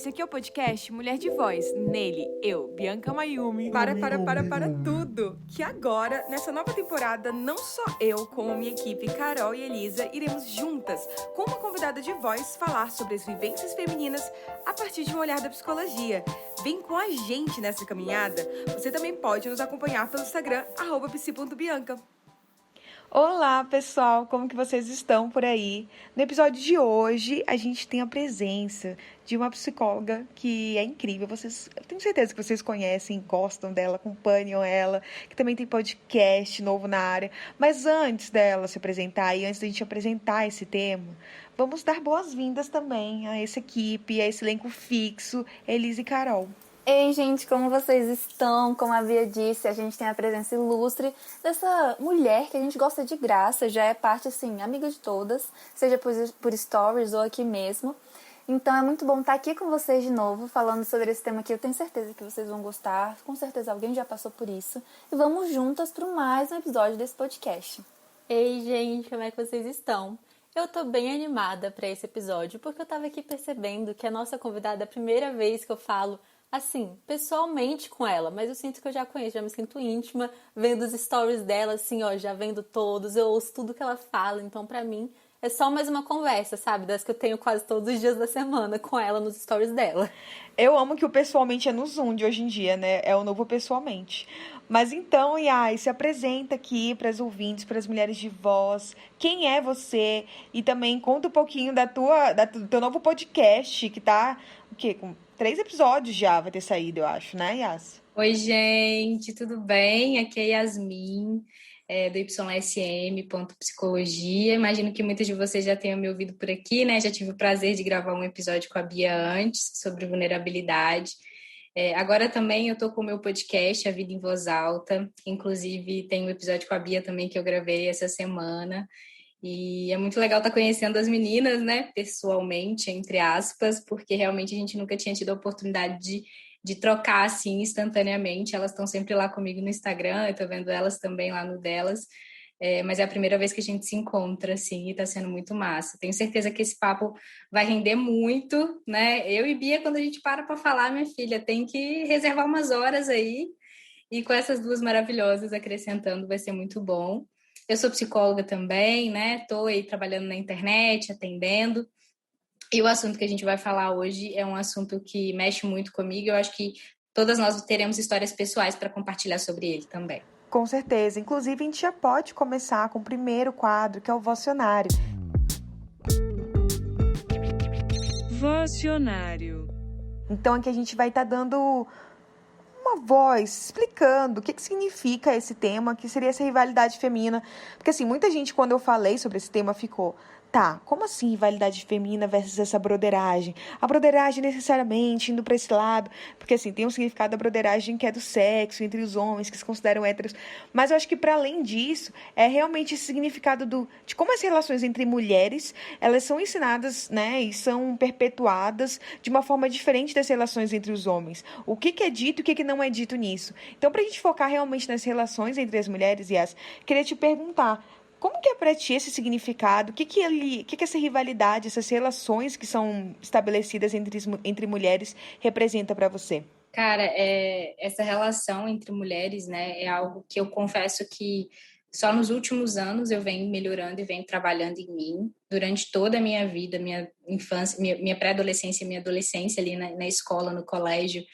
Esse aqui é o podcast Mulher de Voz. Nele, eu, Bianca Mayumi. Para tudo! Que agora, nessa nova temporada, não só eu, como minha equipe, Carol e Elisa, iremos juntas, com uma convidada de voz, falar sobre as vivências femininas a partir de um olhar da psicologia. Vem com a gente nessa caminhada. Você também pode nos acompanhar pelo Instagram, @psi.bianca. Olá, pessoal! Como que vocês estão por aí? No episódio de hoje, a gente tem a presença de uma psicóloga que é incrível. Eu tenho certeza que vocês conhecem, gostam dela, acompanham ela, que também tem podcast novo na área. Mas antes dela se apresentar e antes da gente apresentar esse tema, vamos dar boas-vindas também a essa equipe, a esse elenco fixo, Elisa e Carol. Ei, gente, como vocês estão? Como a Bia disse, a gente tem a presença ilustre dessa mulher que a gente gosta de graça, já é parte, assim, amiga de todas, seja por stories ou aqui mesmo. Então é muito bom estar aqui com vocês de novo, falando sobre esse tema que eu tenho certeza que vocês vão gostar, com certeza alguém já passou por isso. E vamos juntas para mais um episódio desse podcast. Ei, gente, como é que vocês estão? Eu tô bem animada para esse episódio, porque eu tava aqui percebendo que a nossa convidada é a primeira vez que eu falo assim, pessoalmente com ela, mas eu sinto que eu já conheço, já me sinto íntima, vendo os stories dela, assim, ó, já vendo todos, eu ouço tudo que ela fala, então pra mim é só mais uma conversa, sabe, das que eu tenho quase todos os dias da semana com ela nos stories dela. Eu amo que o pessoalmente é no Zoom de hoje em dia, né? É o novo pessoalmente. Mas então, Yas, se apresenta aqui para as ouvintes, para as mulheres de voz. Quem é você? E também conta um pouquinho do teu novo podcast, que tá, o quê? Com 3 episódios já vai ter saído, eu acho, né, Yas? Oi, gente, tudo bem? Aqui é Yasmin, do YSM.psicologia. Imagino que muitas de vocês já tenham me ouvido por aqui, né? Já tive o prazer de gravar um episódio com a Bia antes, sobre vulnerabilidade. Agora também eu tô com o meu podcast, A Vida em Voz Alta. Inclusive, tem um episódio com a Bia também que eu gravei essa semana. E é muito legal estar conhecendo as meninas, né? Pessoalmente, entre aspas, porque realmente a gente nunca tinha tido a oportunidade de trocar assim instantaneamente. Elas estão sempre lá comigo no Instagram, eu tô vendo elas também lá no delas. Mas é a primeira vez que a gente se encontra, assim, e tá sendo muito massa. Tenho certeza que esse papo vai render muito, né? Eu e Bia, quando a gente para falar, minha filha, tem que reservar umas horas aí. E com essas duas maravilhosas acrescentando, vai ser muito bom. Eu sou psicóloga também, né? Tô aí trabalhando na internet, atendendo. E o assunto que a gente vai falar hoje é um assunto que mexe muito comigo. Eu acho que todas nós teremos histórias pessoais para compartilhar sobre ele também. Com certeza. Inclusive, a gente já pode começar com o primeiro quadro, que é o Vocionário. Vocionário. Então, aqui a gente vai estar dando uma voz, explicando o que significa esse tema, que seria essa rivalidade feminina. Porque, assim, muita gente, quando eu falei sobre esse tema, ficou... Tá, como assim rivalidade feminina versus essa broderagem? A broderagem necessariamente indo para esse lado, porque assim, tem um significado da broderagem que é do sexo entre os homens, que se consideram héteros, mas eu acho que para além disso, é realmente esse significado de como as relações entre mulheres, elas são ensinadas, né, e são perpetuadas de uma forma diferente das relações entre os homens. O que é dito e o que não é dito nisso. Então, pra gente focar realmente nas relações entre as mulheres, Yas, queria te perguntar, como que é para ti esse significado? O que essa rivalidade, essas relações que são estabelecidas entre mulheres representa para você? Cara, essa relação entre mulheres, né, é algo que eu confesso que só nos últimos anos eu venho melhorando e venho trabalhando em mim. Durante toda a minha vida, minha infância, minha pré-adolescência, minha adolescência ali na escola, no colégio,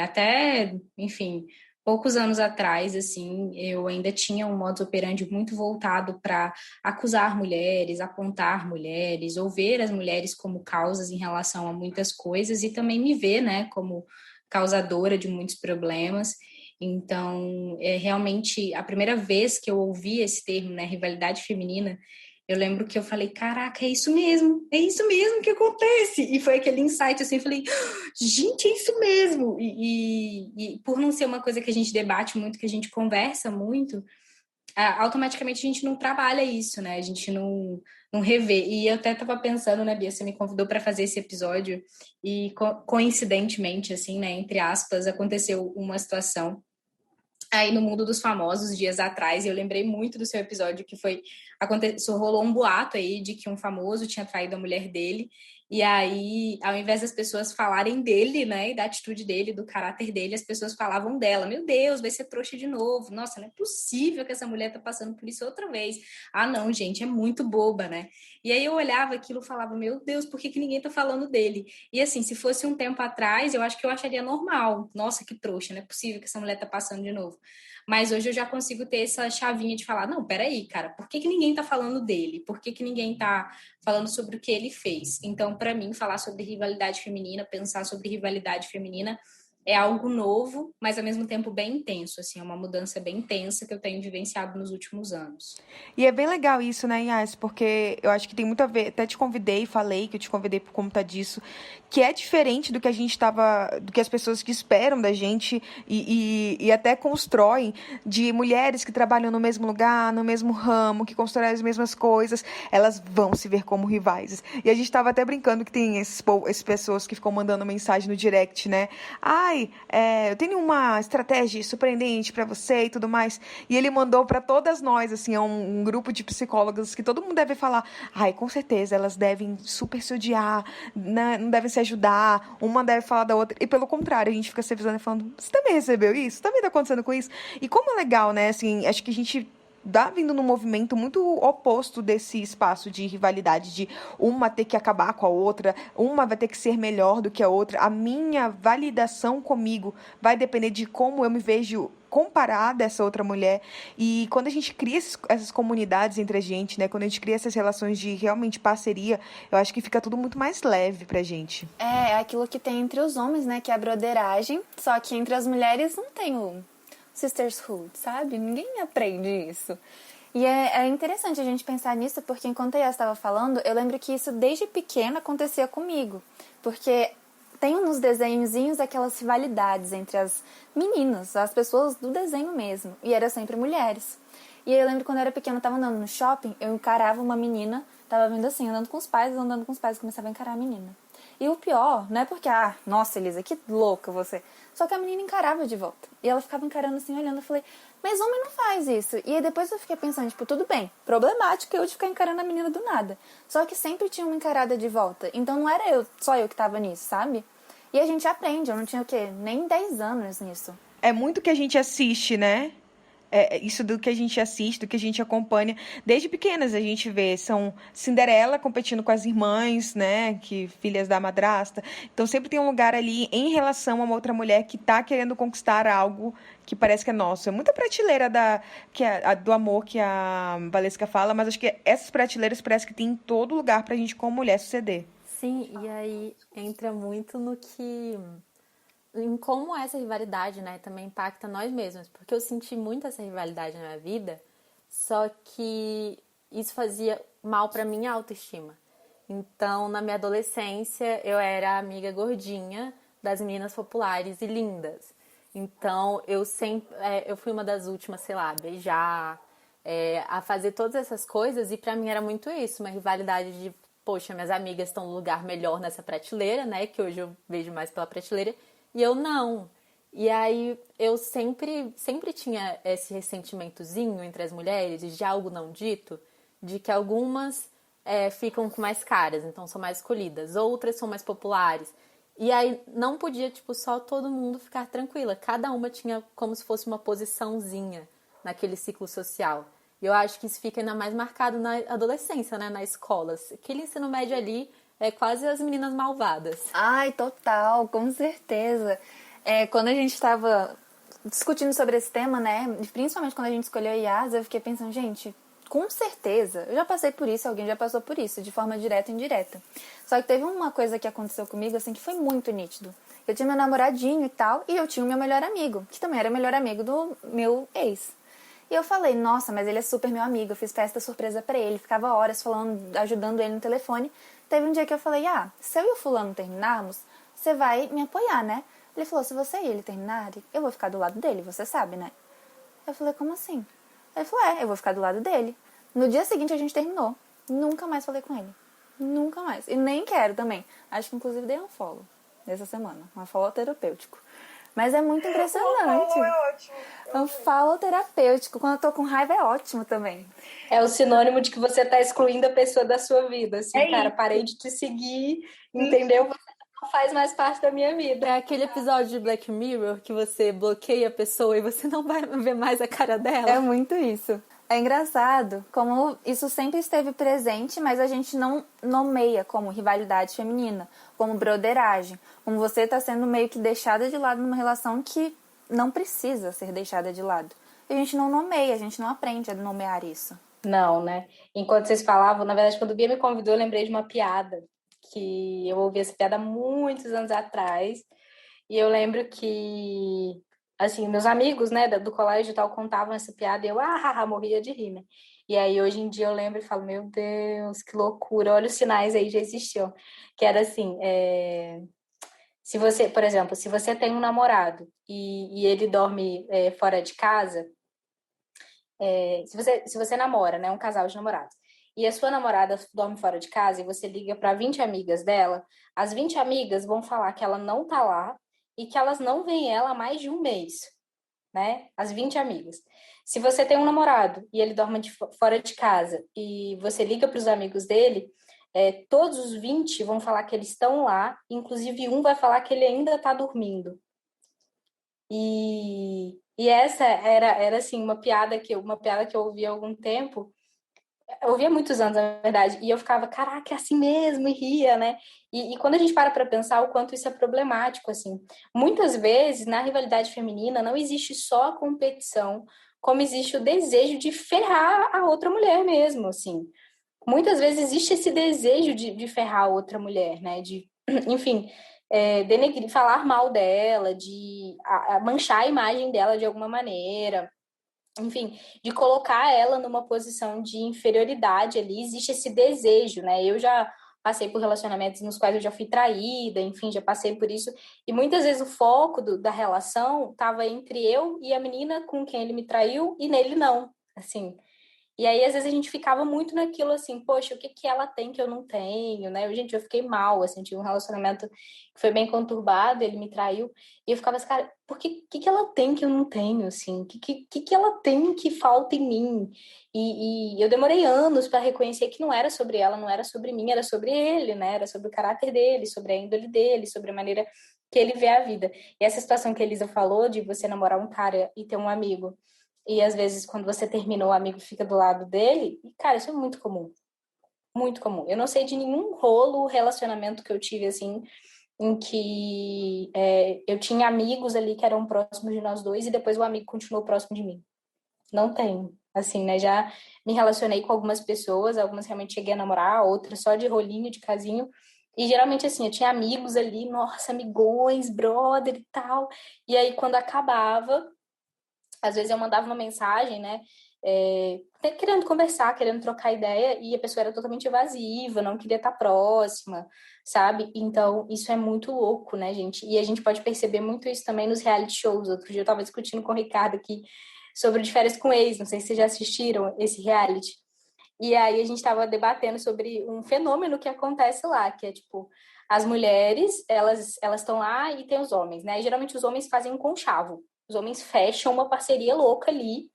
até, enfim... Poucos anos atrás, assim, eu ainda tinha um modus operandi muito voltado para acusar mulheres, apontar mulheres, ou ver as mulheres como causas em relação a muitas coisas e também me ver, né, como causadora de muitos problemas. Então, realmente, a primeira vez que eu ouvi esse termo, né, rivalidade feminina, eu lembro que eu falei, caraca, é isso mesmo que acontece. E foi aquele insight, assim, eu falei, gente, é isso mesmo. E por não ser uma coisa que a gente debate muito, que a gente conversa muito, automaticamente a gente não trabalha isso, né? A gente não revê. E eu até estava pensando, né, Bia, você me convidou para fazer esse episódio e coincidentemente, assim, né, entre aspas, aconteceu uma situação aí no Mundo dos Famosos, dias atrás, e eu lembrei muito do seu episódio, que foi, rolou um boato aí de que um famoso tinha traído a mulher dele, E aí, ao invés das pessoas falarem dele, né, e da atitude dele, do caráter dele, as pessoas falavam dela. Meu Deus, vai ser trouxa de novo. Nossa, não é possível que essa mulher tá passando por isso outra vez. Ah, não, gente, é muito boba, né? E aí eu olhava aquilo e falava, meu Deus, por que ninguém tá falando dele? E assim, se fosse um tempo atrás, eu acho que eu acharia normal. Nossa, que trouxa, não é possível que essa mulher tá passando de novo. Mas hoje eu já consigo ter essa chavinha de falar, não, peraí, cara, por que ninguém tá falando dele? Por que ninguém tá falando sobre o que ele fez? Então, para mim, falar sobre rivalidade feminina, pensar sobre rivalidade feminina é algo novo, mas ao mesmo tempo bem intenso, assim, é uma mudança bem intensa que eu tenho vivenciado nos últimos anos. E é bem legal isso, né, Yas? Porque eu acho que tem muito a ver. Até te convidei, falei que eu te convidei por conta disso, que é diferente do que a gente estava, do que as pessoas que esperam da gente e até constroem de mulheres que trabalham no mesmo lugar, no mesmo ramo, que constroem as mesmas coisas, elas vão se ver como rivais. E a gente estava até brincando que tem essas pessoas que ficam mandando mensagem no direct, né? Ai, eu tenho uma estratégia surpreendente para você e tudo mais. E ele mandou para todas nós, assim, um grupo de psicólogas que todo mundo deve falar, ai, com certeza, elas devem super se odiar, né? Não devem se ajudar, uma deve falar da outra. E pelo contrário, a gente fica se avisando e falando, você também recebeu isso? Também tá acontecendo com isso? E como é legal, né? Assim, acho que a gente tá vindo num movimento muito oposto desse espaço de rivalidade, de uma ter que acabar com a outra, uma vai ter que ser melhor do que a outra. A minha validação comigo vai depender de como eu me vejo comparada a essa outra mulher. E quando a gente cria essas comunidades entre a gente, né? Quando a gente cria essas relações de realmente parceria, eu acho que fica tudo muito mais leve pra gente. É aquilo que tem entre os homens, né? Que é a broderagem. Só que entre as mulheres não tem o sisterhood, sabe? Ninguém aprende isso. E é interessante a gente pensar nisso, porque enquanto a Yas estava falando, eu lembro que isso desde pequena acontecia comigo. Porque tem nos desenhozinhos aquelas rivalidades entre as meninas, as pessoas do desenho mesmo. E era sempre mulheres. E eu lembro quando eu era pequena, eu tava andando no shopping, eu encarava uma menina, tava vendo assim, andando com os pais, começava a encarar a menina. E o pior, não é porque, nossa, Elisa, que louca você. Só que a menina encarava de volta. E ela ficava encarando assim, olhando. Eu falei, mas homem não faz isso. E aí depois eu fiquei pensando, tipo, tudo bem, problemático eu de ficar encarando a menina do nada. Só que sempre tinha uma encarada de volta. Então não era só eu que tava nisso, sabe? E a gente aprende, eu não tinha o quê? Nem 10 anos nisso. É muito que a gente assiste, né? Isso do que a gente assiste, do que a gente acompanha. Desde pequenas a gente vê, são Cinderela competindo com as irmãs, né, que filhas da madrasta. Então sempre tem um lugar ali em relação a uma outra mulher que tá querendo conquistar algo que parece que é nosso. É muita prateleira do amor que a Valesca fala, mas acho que essas prateleiras parece que tem em todo lugar pra gente como mulher suceder. Sim, e aí entra muito no que... em como essa rivalidade, né, também impacta nós mesmos. Porque eu senti muito essa rivalidade na minha vida, só que isso fazia mal pra minha autoestima. Então, na minha adolescência, eu era a amiga gordinha das meninas populares e lindas. Então, eu fui uma das últimas, sei lá, a beijar, a fazer todas essas coisas. E pra mim era muito isso, uma rivalidade de, poxa, minhas amigas estão num lugar melhor nessa prateleira, né, que hoje eu vejo mais pela prateleira. E eu não. E aí eu sempre tinha esse ressentimentozinho entre as mulheres de algo não dito, de que algumas ficam com mais caras, então são mais escolhidas, outras são mais populares. E aí não podia, tipo, só todo mundo ficar tranquila. Cada uma tinha como se fosse uma posiçãozinha naquele ciclo social. E eu acho que isso fica ainda mais marcado na adolescência, né, na escola. Aquele ensino médio ali é quase as meninas malvadas. Ai, total, com certeza. Quando a gente estava discutindo sobre esse tema, né, principalmente quando a gente escolheu a Yas, eu fiquei pensando, gente, com certeza, eu já passei por isso, alguém já passou por isso, de forma direta e indireta. Só que teve uma coisa que aconteceu comigo, assim, que foi muito nítido. Eu tinha meu namoradinho e tal, e eu tinha o meu melhor amigo, que também era melhor amigo do meu ex. E eu falei, nossa, mas ele é super meu amigo, eu fiz festa surpresa pra ele, ficava horas falando, ajudando ele no telefone. Teve um dia que eu falei, se eu e o fulano terminarmos, você vai me apoiar, né? Ele falou, se você e ele terminarem, eu vou ficar do lado dele, você sabe, né? Eu falei, como assim? Ele falou, eu vou ficar do lado dele. No dia seguinte a gente terminou. Nunca mais falei com ele. Nunca mais. E nem quero também. Acho que inclusive dei um follow nessa semana. Um follow terapêutico. Mas é muito impressionante. É ótimo. Um faloterapêutico. Quando eu tô com raiva é ótimo também. É o sinônimo de que você tá excluindo a pessoa da sua vida, assim, É cara, isso. parei de te seguir, entendeu? Você não faz mais parte da minha vida. É aquele episódio de Black Mirror que você bloqueia a pessoa e você não vai ver mais a cara dela. É muito isso. É engraçado como isso sempre esteve presente, mas a gente não nomeia como rivalidade feminina, como broderagem, como você tá sendo meio que deixada de lado numa relação que não precisa ser deixada de lado. A gente não nomeia, a gente não aprende a nomear isso. Não, né? Enquanto vocês falavam, na verdade, quando o Bia me convidou, eu lembrei de uma piada, que eu ouvi essa piada há muitos anos atrás, e eu lembro que, assim, meus amigos, né, do colégio e tal, contavam essa piada, e eu, morria de rir, né? E aí, hoje em dia, eu lembro e falo, meu Deus, que loucura, olha os sinais aí, já existiam. Que era assim, se você, por exemplo, se você tem um namorado e ele dorme fora de casa, se você namora, né, um casal de namorados, e a sua namorada dorme fora de casa e você liga para 20 amigas dela, as 20 amigas vão falar que ela não tá lá e que elas não veem ela há mais de um mês, né? As 20 amigas. Se você tem um namorado e ele dorme fora de casa e você liga para os amigos dele, todos os 20 vão falar que eles estão lá, inclusive um vai falar que ele ainda está dormindo. E essa era assim, uma piada que eu ouvi há algum tempo. Eu ouvi há muitos anos, na verdade, e eu ficava, caraca, é assim mesmo, e ria, né? E quando a gente para pensar o quanto isso é problemático, assim, muitas vezes, na rivalidade feminina, não existe só a competição, como existe o desejo de ferrar a outra mulher mesmo, assim. Muitas vezes existe esse desejo de ferrar a outra mulher, né? De, enfim, denegrir, falar mal dela, de manchar a imagem dela de alguma maneira, enfim, de colocar ela numa posição de inferioridade ali, existe esse desejo, né? Eu já passei por relacionamentos nos quais eu já fui traída, enfim, já passei por isso, e muitas vezes o foco da relação estava entre eu e a menina com quem ele me traiu e nele não, assim. E aí, às vezes, a gente ficava muito naquilo assim, poxa, o que que ela tem que eu não tenho, né? Gente, eu fiquei mal, assim, tive um relacionamento que foi bem conturbado, ele me traiu, e eu ficava assim, cara, por que ela tem que eu não tenho, assim? Que ela tem que falta em mim? E eu demorei anos para reconhecer que não era sobre ela, não era sobre mim, era sobre ele, né? Era sobre o caráter dele, sobre a índole dele, sobre a maneira que ele vê a vida. E essa situação que a Elisa falou de você namorar um cara e ter um amigo, e às vezes, quando você terminou, o amigo fica do lado dele. E, cara, isso é muito comum. Muito comum. Eu não sei de nenhum relacionamento que eu tive, assim, em que eu tinha amigos ali que eram próximos de nós dois e depois o amigo continuou próximo de mim. Não tem. Assim, né? Já me relacionei com algumas pessoas, algumas realmente cheguei a namorar, outras só de rolinho, de casinho. E geralmente, assim, eu tinha amigos ali, nossa, amigões, brother e tal. E aí, quando acabava, às vezes eu mandava uma mensagem, né? Querendo conversar, querendo trocar ideia, e a pessoa era totalmente evasiva, não queria estar próxima, sabe? Então, isso é muito louco, né, gente? E a gente pode perceber muito isso também nos reality shows. Outro dia eu estava discutindo com o Ricardo aqui sobre De Férias com Ex, não sei se vocês já assistiram esse reality. E aí a gente estava debatendo sobre um fenômeno que acontece lá, que é tipo, as mulheres, elas estão lá e tem os homens, né? E geralmente os homens fazem um conchavo. Os homens fecham uma parceria louca ali,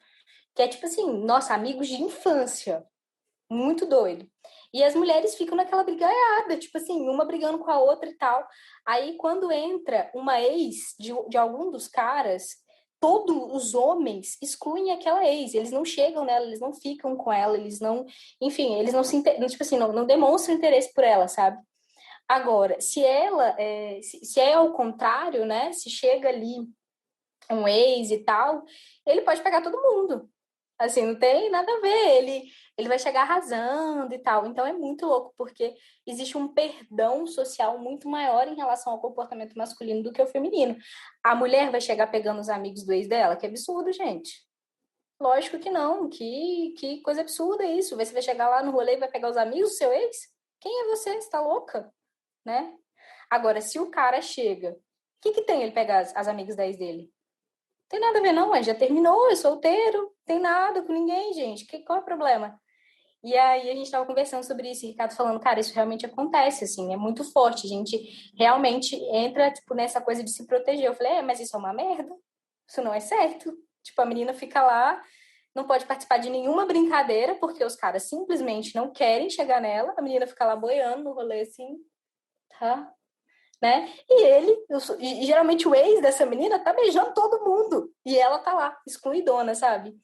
que é tipo assim, nossa, amigos de infância. Muito doido. E as mulheres ficam naquela brigaiada, tipo assim, uma brigando com a outra e tal. Aí, quando entra uma ex de algum dos caras, todos os homens excluem aquela ex. Eles não chegam nela, eles não ficam com ela, eles não... Enfim, eles não se... Tipo assim, não demonstram interesse por ela, sabe? Agora, se ela... se é ao contrário, né? Se chega ali um ex e tal, ele pode pegar todo mundo. Assim, não tem nada a ver, ele vai chegar arrasando e tal. Então é muito louco, porque existe um perdão social muito maior em relação ao comportamento masculino do que o feminino. A mulher vai chegar pegando os amigos do ex dela, que absurdo, gente. Lógico que não, que coisa absurda isso. Você vai chegar lá no rolê e vai pegar os amigos do seu ex? Quem é você? Você tá louca? Né? Agora, se o cara chega, o que tem ele pegar as amigas da ex dele? Tem nada a ver, não, mas já terminou, é solteiro, tem nada com ninguém, gente. Qual é o problema? E aí a gente estava conversando sobre isso, e o Ricardo falando, cara, isso realmente acontece, assim, é muito forte, a gente realmente entra, tipo, nessa coisa de se proteger. Eu falei, mas isso é uma merda, isso não é certo. Tipo, a menina fica lá, não pode participar de nenhuma brincadeira, porque os caras simplesmente não querem chegar nela, a menina fica lá boiando no rolê, assim, tá? Né? E geralmente o ex dessa menina tá beijando todo mundo, e ela tá lá, excluidona, sabe?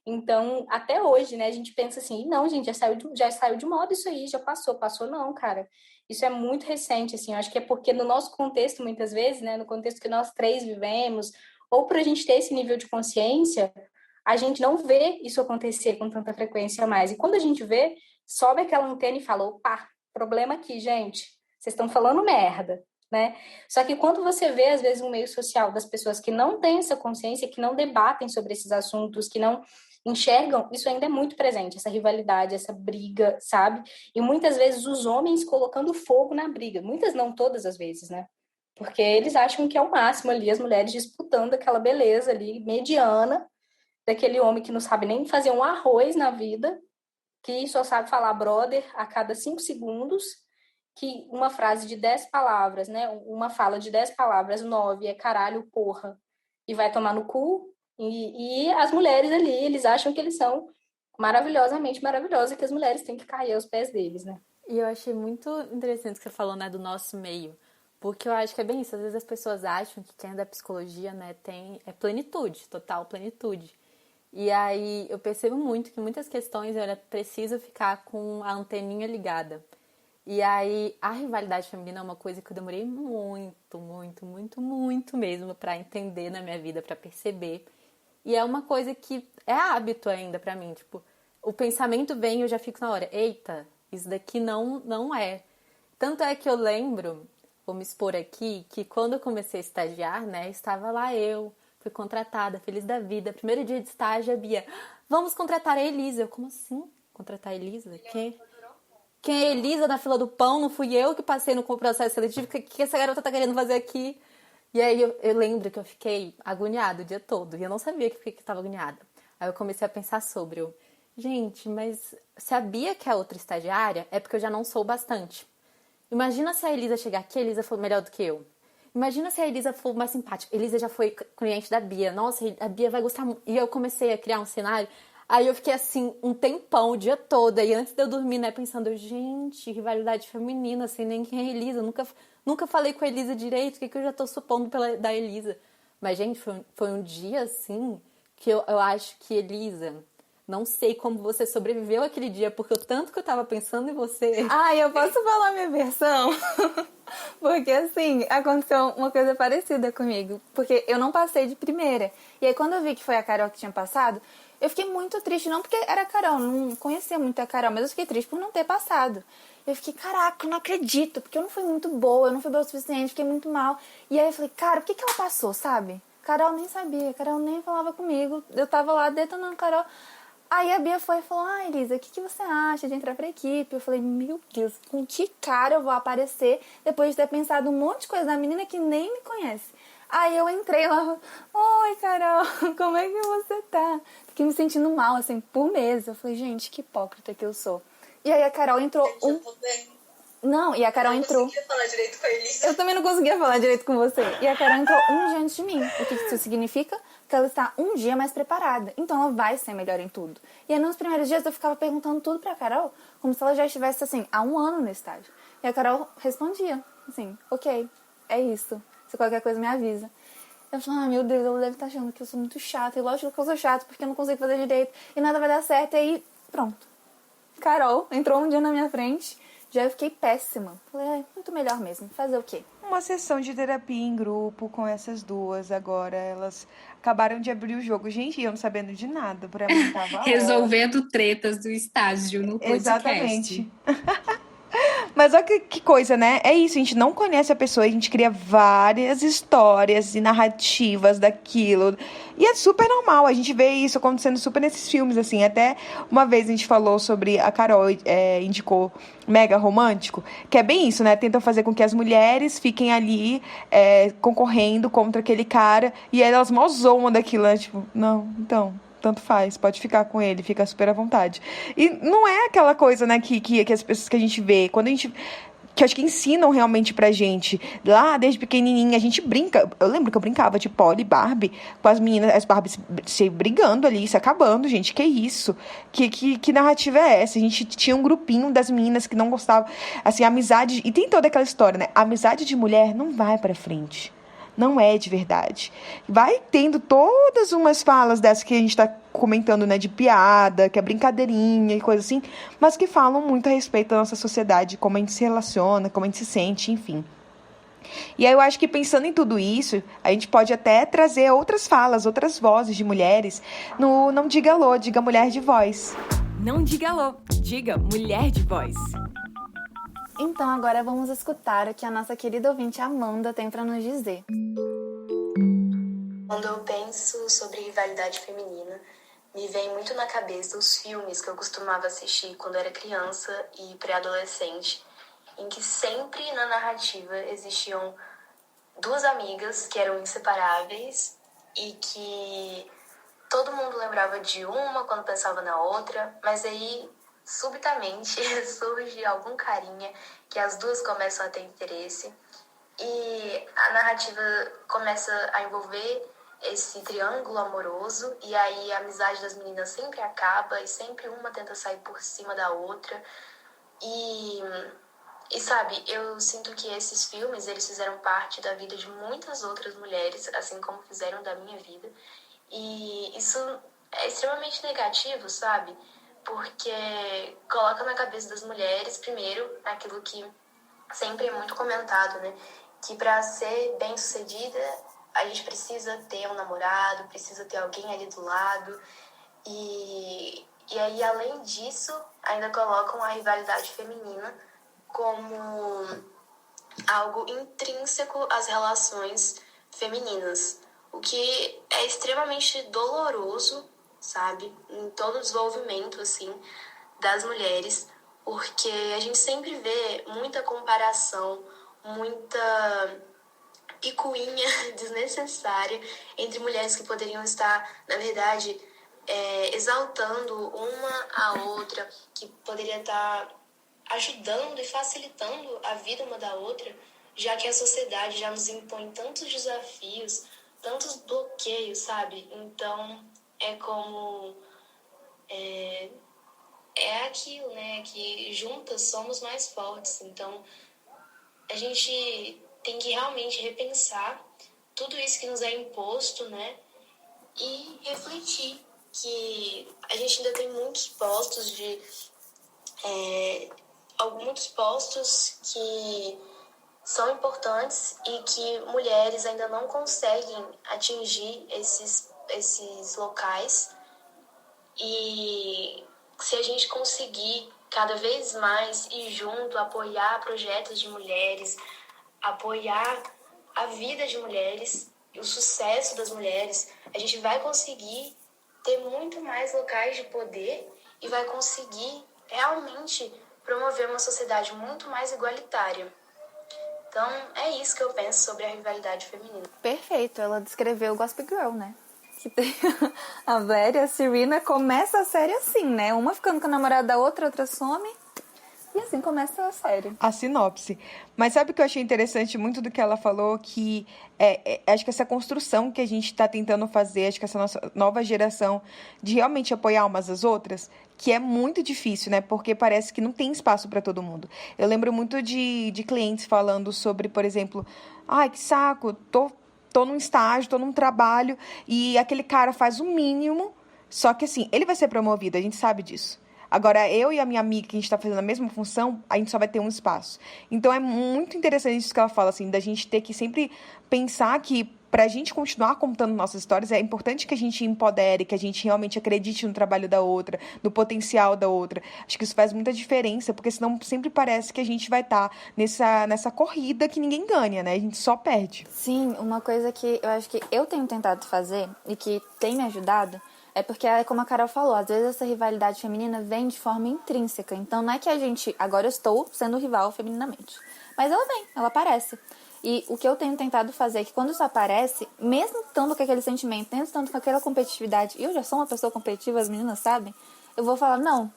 Então, até hoje, né, a gente pensa assim, não, gente, já saiu de moda isso aí, já passou não, cara. Isso é muito recente, assim, eu acho que é porque no nosso contexto, muitas vezes, né, no contexto que nós três vivemos, ou por a gente ter esse nível de consciência, a gente não vê isso acontecer com tanta frequência mais. E quando a gente vê, sobe aquela antena e fala, opa, problema aqui, gente, vocês estão falando merda, né? Só que quando você vê, às vezes, um meio social das pessoas que não têm essa consciência, que não debatem sobre esses assuntos, que não enxergam, isso ainda é muito presente, essa rivalidade, essa briga, sabe? E muitas vezes os homens colocando fogo na briga, muitas não todas as vezes, né? Porque eles acham que é o máximo ali, as mulheres disputando aquela beleza ali, mediana, daquele homem que não sabe nem fazer um arroz na vida, que só sabe falar brother a cada 5 segundos, que uma frase de 10 palavras, né? Uma fala de 10 palavras, 9 é caralho, porra, e vai tomar no cu. E as mulheres ali, eles acham que eles são maravilhosamente maravilhosas, que as mulheres têm que cair aos pés deles, né? E eu achei muito interessante o que você falou, né, do nosso meio. Porque eu acho que é bem isso. Às vezes as pessoas acham que quem é da psicologia, né, é plenitude, total plenitude. E aí eu percebo muito que muitas questões eu era preciso ficar com a anteninha ligada. E aí a rivalidade feminina é uma coisa que eu demorei muito mesmo pra entender na minha vida, pra perceber. E é uma coisa que é hábito ainda pra mim, tipo, o pensamento vem e eu já fico na hora, eita, isso daqui não é. Tanto é que eu lembro, vou me expor aqui, que quando eu comecei a estagiar, né, estava lá eu, fui contratada, feliz da vida, primeiro dia de estágio, a Bia, vamos contratar a Elisa. Eu, como assim? Contratar a Elisa? Quem é a Elisa na fila do pão? Não fui eu que passei no processo seletivo, o que essa garota tá querendo fazer aqui? E aí eu lembro que eu fiquei agoniada o dia todo. E eu não sabia que estava agoniada. Aí eu comecei a pensar sobre. Gente, mas se a Bia que é outra estagiária, é porque eu já não sou bastante. Imagina se a Elisa chegar aqui, a Elisa for melhor do que eu. Imagina se a Elisa for mais simpática. A Elisa já foi cliente da Bia. Nossa, a Bia vai gostar muito. E eu comecei a criar um cenário. Aí eu fiquei assim, um tempão, o dia todo. E antes de eu dormir, né, pensando, gente, rivalidade feminina, sem nem quem é a Elisa. Nunca falei com a Elisa direito, o que eu já tô supondo da Elisa? Mas, gente, foi um dia, assim, que eu acho que, Elisa, não sei como você sobreviveu aquele dia, porque o tanto que eu tava pensando em você... Eu posso falar minha versão? Porque, assim, aconteceu uma coisa parecida comigo. Porque eu não passei de primeira. E aí, quando eu vi que foi a Carol que tinha passado, eu fiquei muito triste. Não porque era a Carol, não conhecia muito a Carol, mas eu fiquei triste por não ter passado. Eu fiquei, caraca, eu não acredito, porque eu não fui muito boa, eu não fui boa o suficiente, fiquei muito mal. E aí eu falei, cara, por que ela passou, sabe? Carol nem sabia, Carol nem falava comigo. Eu tava lá detonando Carol. Aí a Bia foi e falou, Elisa, o que você acha de entrar pra equipe? Eu falei, meu Deus, com que cara eu vou aparecer depois de ter pensado um monte de coisa na menina que nem me conhece? Aí eu entrei lá, oi Carol, como é que você tá? Fiquei me sentindo mal, assim, por meses. Eu falei, gente, que hipócrita que eu sou. E aí a Carol entrou Não, e a Carol entrou... Eu não conseguia falar direito com a Elisa. Eu também não conseguia falar direito com você. E a Carol entrou um dia antes de mim. O que isso significa? Que ela está um dia mais preparada. Então ela vai ser melhor em tudo. E aí nos primeiros dias eu ficava perguntando tudo pra Carol, como se ela já estivesse, assim, há 1 ano no estágio. E a Carol respondia, assim, ok, é isso. Se qualquer coisa me avisa. Eu falei, meu Deus, ela deve estar achando que eu sou muito chata. E lógico que eu sou chata, porque eu não consigo fazer direito. E nada vai dar certo. E aí, pronto. Carol entrou um dia na minha frente, já fiquei péssima. Falei, muito melhor mesmo, fazer o quê? Uma sessão de terapia em grupo com essas duas agora, elas acabaram de abrir o jogo. Gente, eu não sabendo de nada, pra mim tava resolvendo tretas do estágio no podcast. Exatamente. Mas olha que coisa, né? É isso, a gente não conhece a pessoa, a gente cria várias histórias e narrativas daquilo. E é super normal, a gente vê isso acontecendo super nesses filmes, assim. Até uma vez a gente falou sobre, a Carol indicou Mega Romântico, que é bem isso, né? Tentam fazer com que as mulheres fiquem ali concorrendo contra aquele cara, e aí elas mó zoam daquilo, né? Tipo, não, então... tanto faz, pode ficar com ele, fica super à vontade. E não é aquela coisa, né, que as pessoas que a gente vê, quando a gente... que eu acho que ensinam realmente pra gente. Lá, desde pequenininha, a gente brinca. Eu lembro que eu brincava de Polly e Barbie, com as meninas, as Barbies se brigando ali, se acabando, gente. Que isso? Que narrativa é essa? A gente tinha um grupinho das meninas que não gostavam. Assim, amizade... E tem toda aquela história, né? A amizade de mulher não vai pra frente. Não é de verdade. Vai tendo todas umas falas dessas que a gente tá comentando, né? De piada, que é brincadeirinha e coisa assim, mas que falam muito a respeito da nossa sociedade, como a gente se relaciona, como a gente se sente, enfim. E aí eu acho que pensando em tudo isso, a gente pode até trazer outras falas, outras vozes de mulheres no Não Diga Alô, Diga Mulher de Voz. Não diga alô, diga mulher de voz. Então agora vamos escutar o que a nossa querida ouvinte Amanda tem para nos dizer. Quando eu penso sobre rivalidade feminina, me vem muito na cabeça os filmes que eu costumava assistir quando era criança e pré-adolescente, em que sempre na narrativa existiam duas amigas que eram inseparáveis e que todo mundo lembrava de uma quando pensava na outra, mas aí subitamente surge algum carinha que as duas começam a ter interesse e a narrativa começa a envolver esse triângulo amoroso e aí a amizade das meninas sempre acaba e sempre uma tenta sair por cima da outra e sabe, eu sinto que esses filmes, eles fizeram parte da vida de muitas outras mulheres, assim como fizeram da minha vida, e isso é extremamente negativo, sabe? Porque coloca na cabeça das mulheres, primeiro, aquilo que sempre é muito comentado, né? Que para ser bem-sucedida, a gente precisa ter um namorado, precisa ter alguém ali do lado. E aí, além disso, ainda colocam a rivalidade feminina como algo intrínseco às relações femininas. O que é extremamente doloroso, sabe? Em todo o desenvolvimento, assim, das mulheres, porque a gente sempre vê muita comparação, muita picuinha desnecessária entre mulheres que poderiam estar, na verdade, exaltando uma a outra, que poderia estar ajudando e facilitando a vida uma da outra, já que a sociedade já nos impõe tantos desafios, tantos bloqueios, sabe? Então, é como... É aquilo, né? Que juntas somos mais fortes. Então, a gente tem que realmente repensar tudo isso que nos é imposto, né? E refletir que a gente ainda tem muitos postos muitos postos que são importantes e que mulheres ainda não conseguem atingir esses locais. E se a gente conseguir cada vez mais ir junto, apoiar projetos de mulheres, apoiar a vida de mulheres, o sucesso das mulheres, a gente vai conseguir ter muito mais locais de poder e vai conseguir realmente promover uma sociedade muito mais igualitária. Então, é isso que eu penso sobre a rivalidade feminina. Perfeito, ela descreveu o Gossip Girl, né? Que tem a Blair e a Serena, começa a série assim, né? Uma ficando com a namorada da outra, outra some. E assim começa a série. A sinopse. Mas sabe o que eu achei interessante muito do que ela falou? Que acho que essa construção que a gente está tentando fazer, acho que essa nossa nova geração de realmente apoiar umas às outras, que é muito difícil, né? Porque parece que não tem espaço para todo mundo. Eu lembro muito de clientes falando sobre, por exemplo, ai, que saco, tô num estágio, tô num trabalho, e aquele cara faz o mínimo, só que assim, ele vai ser promovido, a gente sabe disso. Agora, eu e a minha amiga, que a gente está fazendo a mesma função, a gente só vai ter um espaço. Então, é muito interessante isso que ela fala, assim, da gente ter que sempre pensar que, para a gente continuar contando nossas histórias, é importante que a gente empodere, que a gente realmente acredite no trabalho da outra, no potencial da outra. Acho que isso faz muita diferença, porque senão sempre parece que a gente vai estar nessa corrida que ninguém ganha, né? A gente só perde. Sim, uma coisa que eu acho que eu tenho tentado fazer e que tem me ajudado é porque, como a Carol falou, às vezes essa rivalidade feminina vem de forma intrínseca. Então, não é que a gente... Agora eu estou sendo rival femininamente. Mas ela vem, ela aparece. E o que eu tenho tentado fazer é que quando isso aparece, mesmo estando com aquele sentimento, mesmo estando com aquela competitividade, e eu já sou uma pessoa competitiva, as meninas sabem, eu vou falar, não,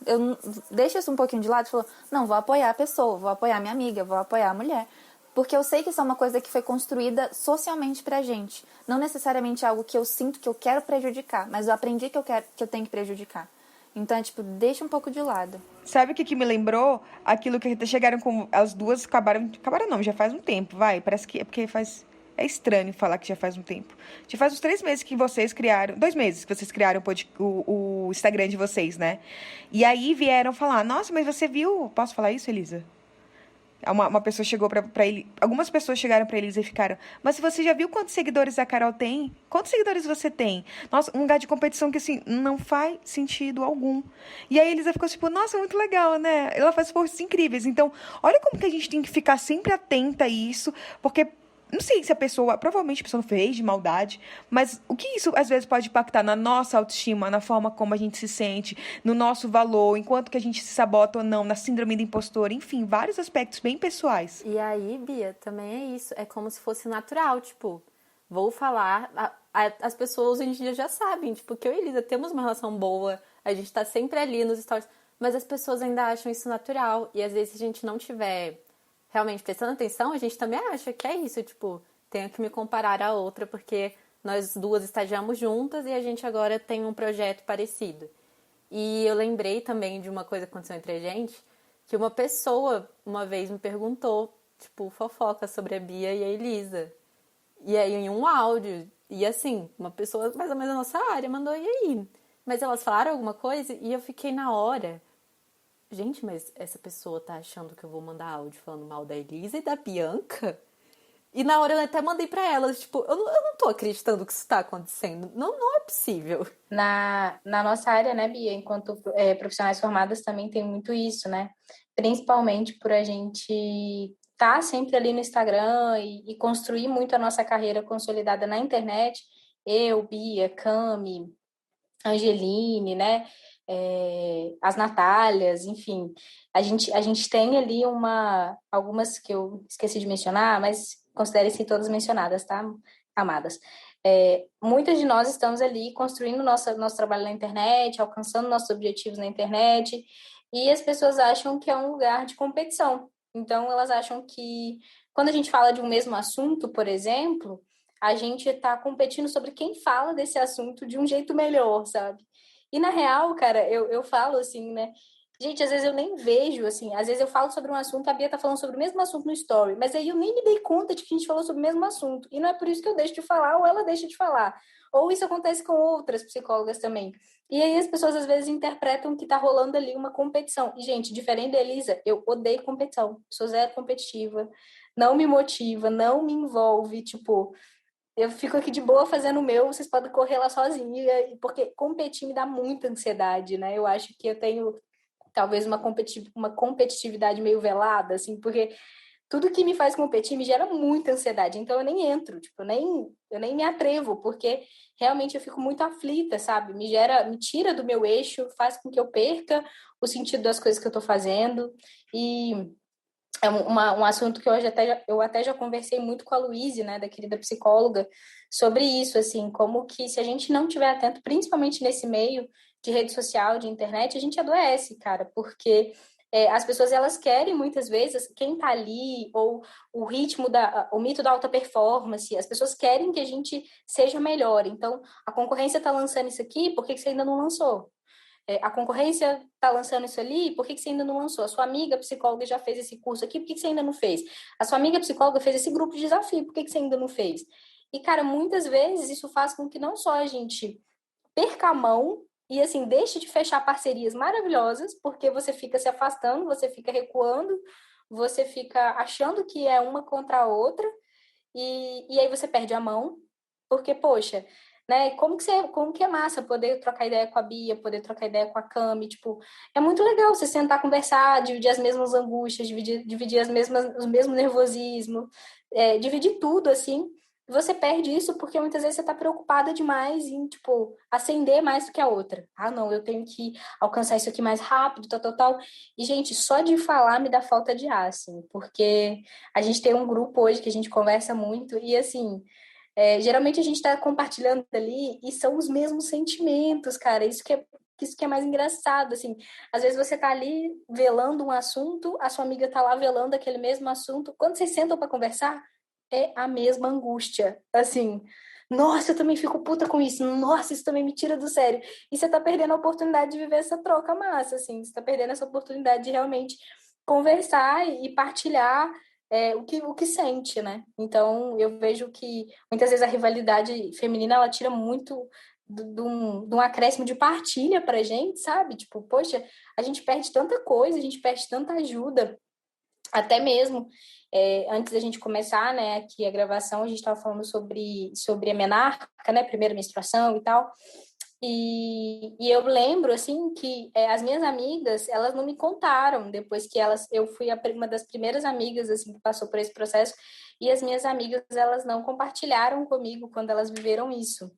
deixa isso um pouquinho de lado e falo, não, vou apoiar a pessoa, vou apoiar minha amiga, vou apoiar a mulher. Porque eu sei que isso é uma coisa que foi construída socialmente pra gente. Não necessariamente algo que eu sinto que eu quero prejudicar, mas eu aprendi que eu tenho que prejudicar. Então é tipo, deixa um pouco de lado. Sabe o que me lembrou? Aquilo que chegaram com... As duas acabaram não, já faz um tempo, vai. Parece que é porque faz... É estranho falar que já faz um tempo. Já faz uns 3 meses que vocês criaram... 2 meses que vocês criaram o Instagram de vocês, né? E aí vieram falar, nossa, mas você viu... Posso falar isso, Elisa? Uma pessoa chegou pra ele... Algumas pessoas chegaram pra Elisa e ficaram... Mas você já viu quantos seguidores a Carol tem? Quantos seguidores você tem? Nossa, um lugar de competição que, assim, não faz sentido algum. E aí a Elisa ficou tipo... Nossa, muito legal, né? Ela faz forças incríveis. Então, olha como que a gente tem que ficar sempre atenta a isso. Porque... Não sei se a pessoa... Provavelmente a pessoa não fez de maldade. Mas o que isso, às vezes, pode impactar na nossa autoestima, na forma como a gente se sente, no nosso valor, enquanto que a gente se sabota ou não, na síndrome do impostor, enfim, vários aspectos bem pessoais. E aí, Bia, também é isso. É como se fosse natural, tipo... Vou falar... As pessoas hoje em dia já sabem, tipo, que eu e Elisa temos uma relação boa, a gente tá sempre ali nos stories, mas as pessoas ainda acham isso natural. E às vezes, se a gente não tiver... realmente prestando atenção, a gente também acha que é isso, tipo, tenho que me comparar a outra porque nós duas estagiamos juntas e a gente agora tem um projeto parecido. E eu lembrei também de uma coisa que aconteceu entre a gente, que uma pessoa uma vez me perguntou, tipo, fofoca sobre a Bia e a Elisa. E aí em um áudio, e assim, uma pessoa mais ou menos da nossa área mandou, e aí? Mas elas falaram alguma coisa e eu fiquei na hora... Gente, mas essa pessoa tá achando que eu vou mandar áudio falando mal da Elisa e da Bianca? E na hora eu até mandei pra elas, tipo, eu não tô acreditando que isso tá acontecendo. Não é possível. Na nossa área, né, Bia, enquanto profissionais formadas também tem muito isso, né? Principalmente por a gente estar sempre ali no Instagram e construir muito a nossa carreira consolidada na internet. Eu, Bia, Cami, Angeline, né? As Natálias, enfim. A gente tem ali algumas que eu esqueci de mencionar, mas considere-se todas mencionadas, tá, amadas? Muitas de nós estamos ali construindo nosso trabalho na internet, alcançando nossos objetivos na internet, e as pessoas acham que é um lugar de competição. Então, elas acham que quando a gente fala de um mesmo assunto, por exemplo, a gente está competindo sobre quem fala desse assunto de um jeito melhor, sabe? E, na real, cara, eu falo assim, né? Gente, às vezes eu nem vejo, assim, às vezes eu falo sobre um assunto, a Bia tá falando sobre o mesmo assunto no story, mas aí eu nem me dei conta de que a gente falou sobre o mesmo assunto. E não é por isso que eu deixo de falar ou ela deixa de falar. Ou isso acontece com outras psicólogas também. E aí as pessoas, às vezes, interpretam que tá rolando ali uma competição. E, gente, diferente da Elisa, eu odeio competição. Sou zero competitiva, não me motiva, não me envolve, tipo... Eu fico aqui de boa fazendo o meu, vocês podem correr lá sozinha, porque competir me dá muita ansiedade, né? Eu acho que eu tenho talvez uma competitividade meio velada, assim, porque tudo que me faz competir me gera muita ansiedade, então eu nem entro, tipo, eu nem me atrevo, porque realmente eu fico muito aflita, sabe? Me tira do meu eixo, faz com que eu perca o sentido das coisas que eu tô fazendo, e... É um assunto que eu até já conversei muito com a Luíse, né, da querida psicóloga, sobre isso, assim, como que se a gente não estiver atento, principalmente nesse meio de rede social, de internet, a gente adoece, cara, porque as pessoas, elas querem muitas vezes, quem tá ali, ou o mito da alta performance, as pessoas querem que a gente seja melhor, então, a concorrência tá lançando isso aqui, por que você ainda não lançou? A concorrência está lançando isso ali, por que você ainda não lançou? A sua amiga psicóloga já fez esse curso aqui, por que você ainda não fez? A sua amiga psicóloga fez esse grupo de desafio, por que você ainda não fez? E, cara, muitas vezes isso faz com que não só a gente perca a mão e, assim, deixe de fechar parcerias maravilhosas, porque você fica se afastando, você fica recuando, você fica achando que é uma contra a outra, e aí você perde a mão, porque, poxa... Né? Como que é massa poder trocar ideia com a Bia, poder trocar ideia com a Cami, tipo, é muito legal você sentar, conversar, dividir as mesmas angústias, dividir os mesmos nervosismos, dividir tudo, assim, você perde isso porque muitas vezes você tá preocupada demais em, tipo, ascender mais do que a outra. Ah, não, eu tenho que alcançar isso aqui mais rápido, tal, tal, tal. E, gente, só de falar me dá falta de ar, assim, porque a gente tem um grupo hoje que a gente conversa muito e, assim, geralmente a gente tá compartilhando ali e são os mesmos sentimentos, cara. Isso que é mais engraçado, assim. Às vezes você tá ali velando um assunto, a sua amiga tá lá velando aquele mesmo assunto. Quando vocês sentam para conversar, é a mesma angústia. Assim, nossa, eu também fico puta com isso. Nossa, isso também me tira do sério. E você tá perdendo a oportunidade de viver essa troca massa, assim. Você tá perdendo essa oportunidade de realmente conversar e partilhar o que sente, né? Então, eu vejo que muitas vezes a rivalidade feminina, ela tira muito de um acréscimo de partilha pra gente, sabe? Tipo, poxa, a gente perde tanta coisa, a gente perde tanta ajuda, até mesmo antes da gente começar, né, aqui a gravação, a gente estava falando sobre a menarca, né, primeira menstruação e tal, e eu lembro, assim, que as minhas amigas, elas não me contaram, depois que eu fui uma das primeiras amigas, assim, que passou por esse processo, e as minhas amigas, elas não compartilharam comigo quando elas viveram isso.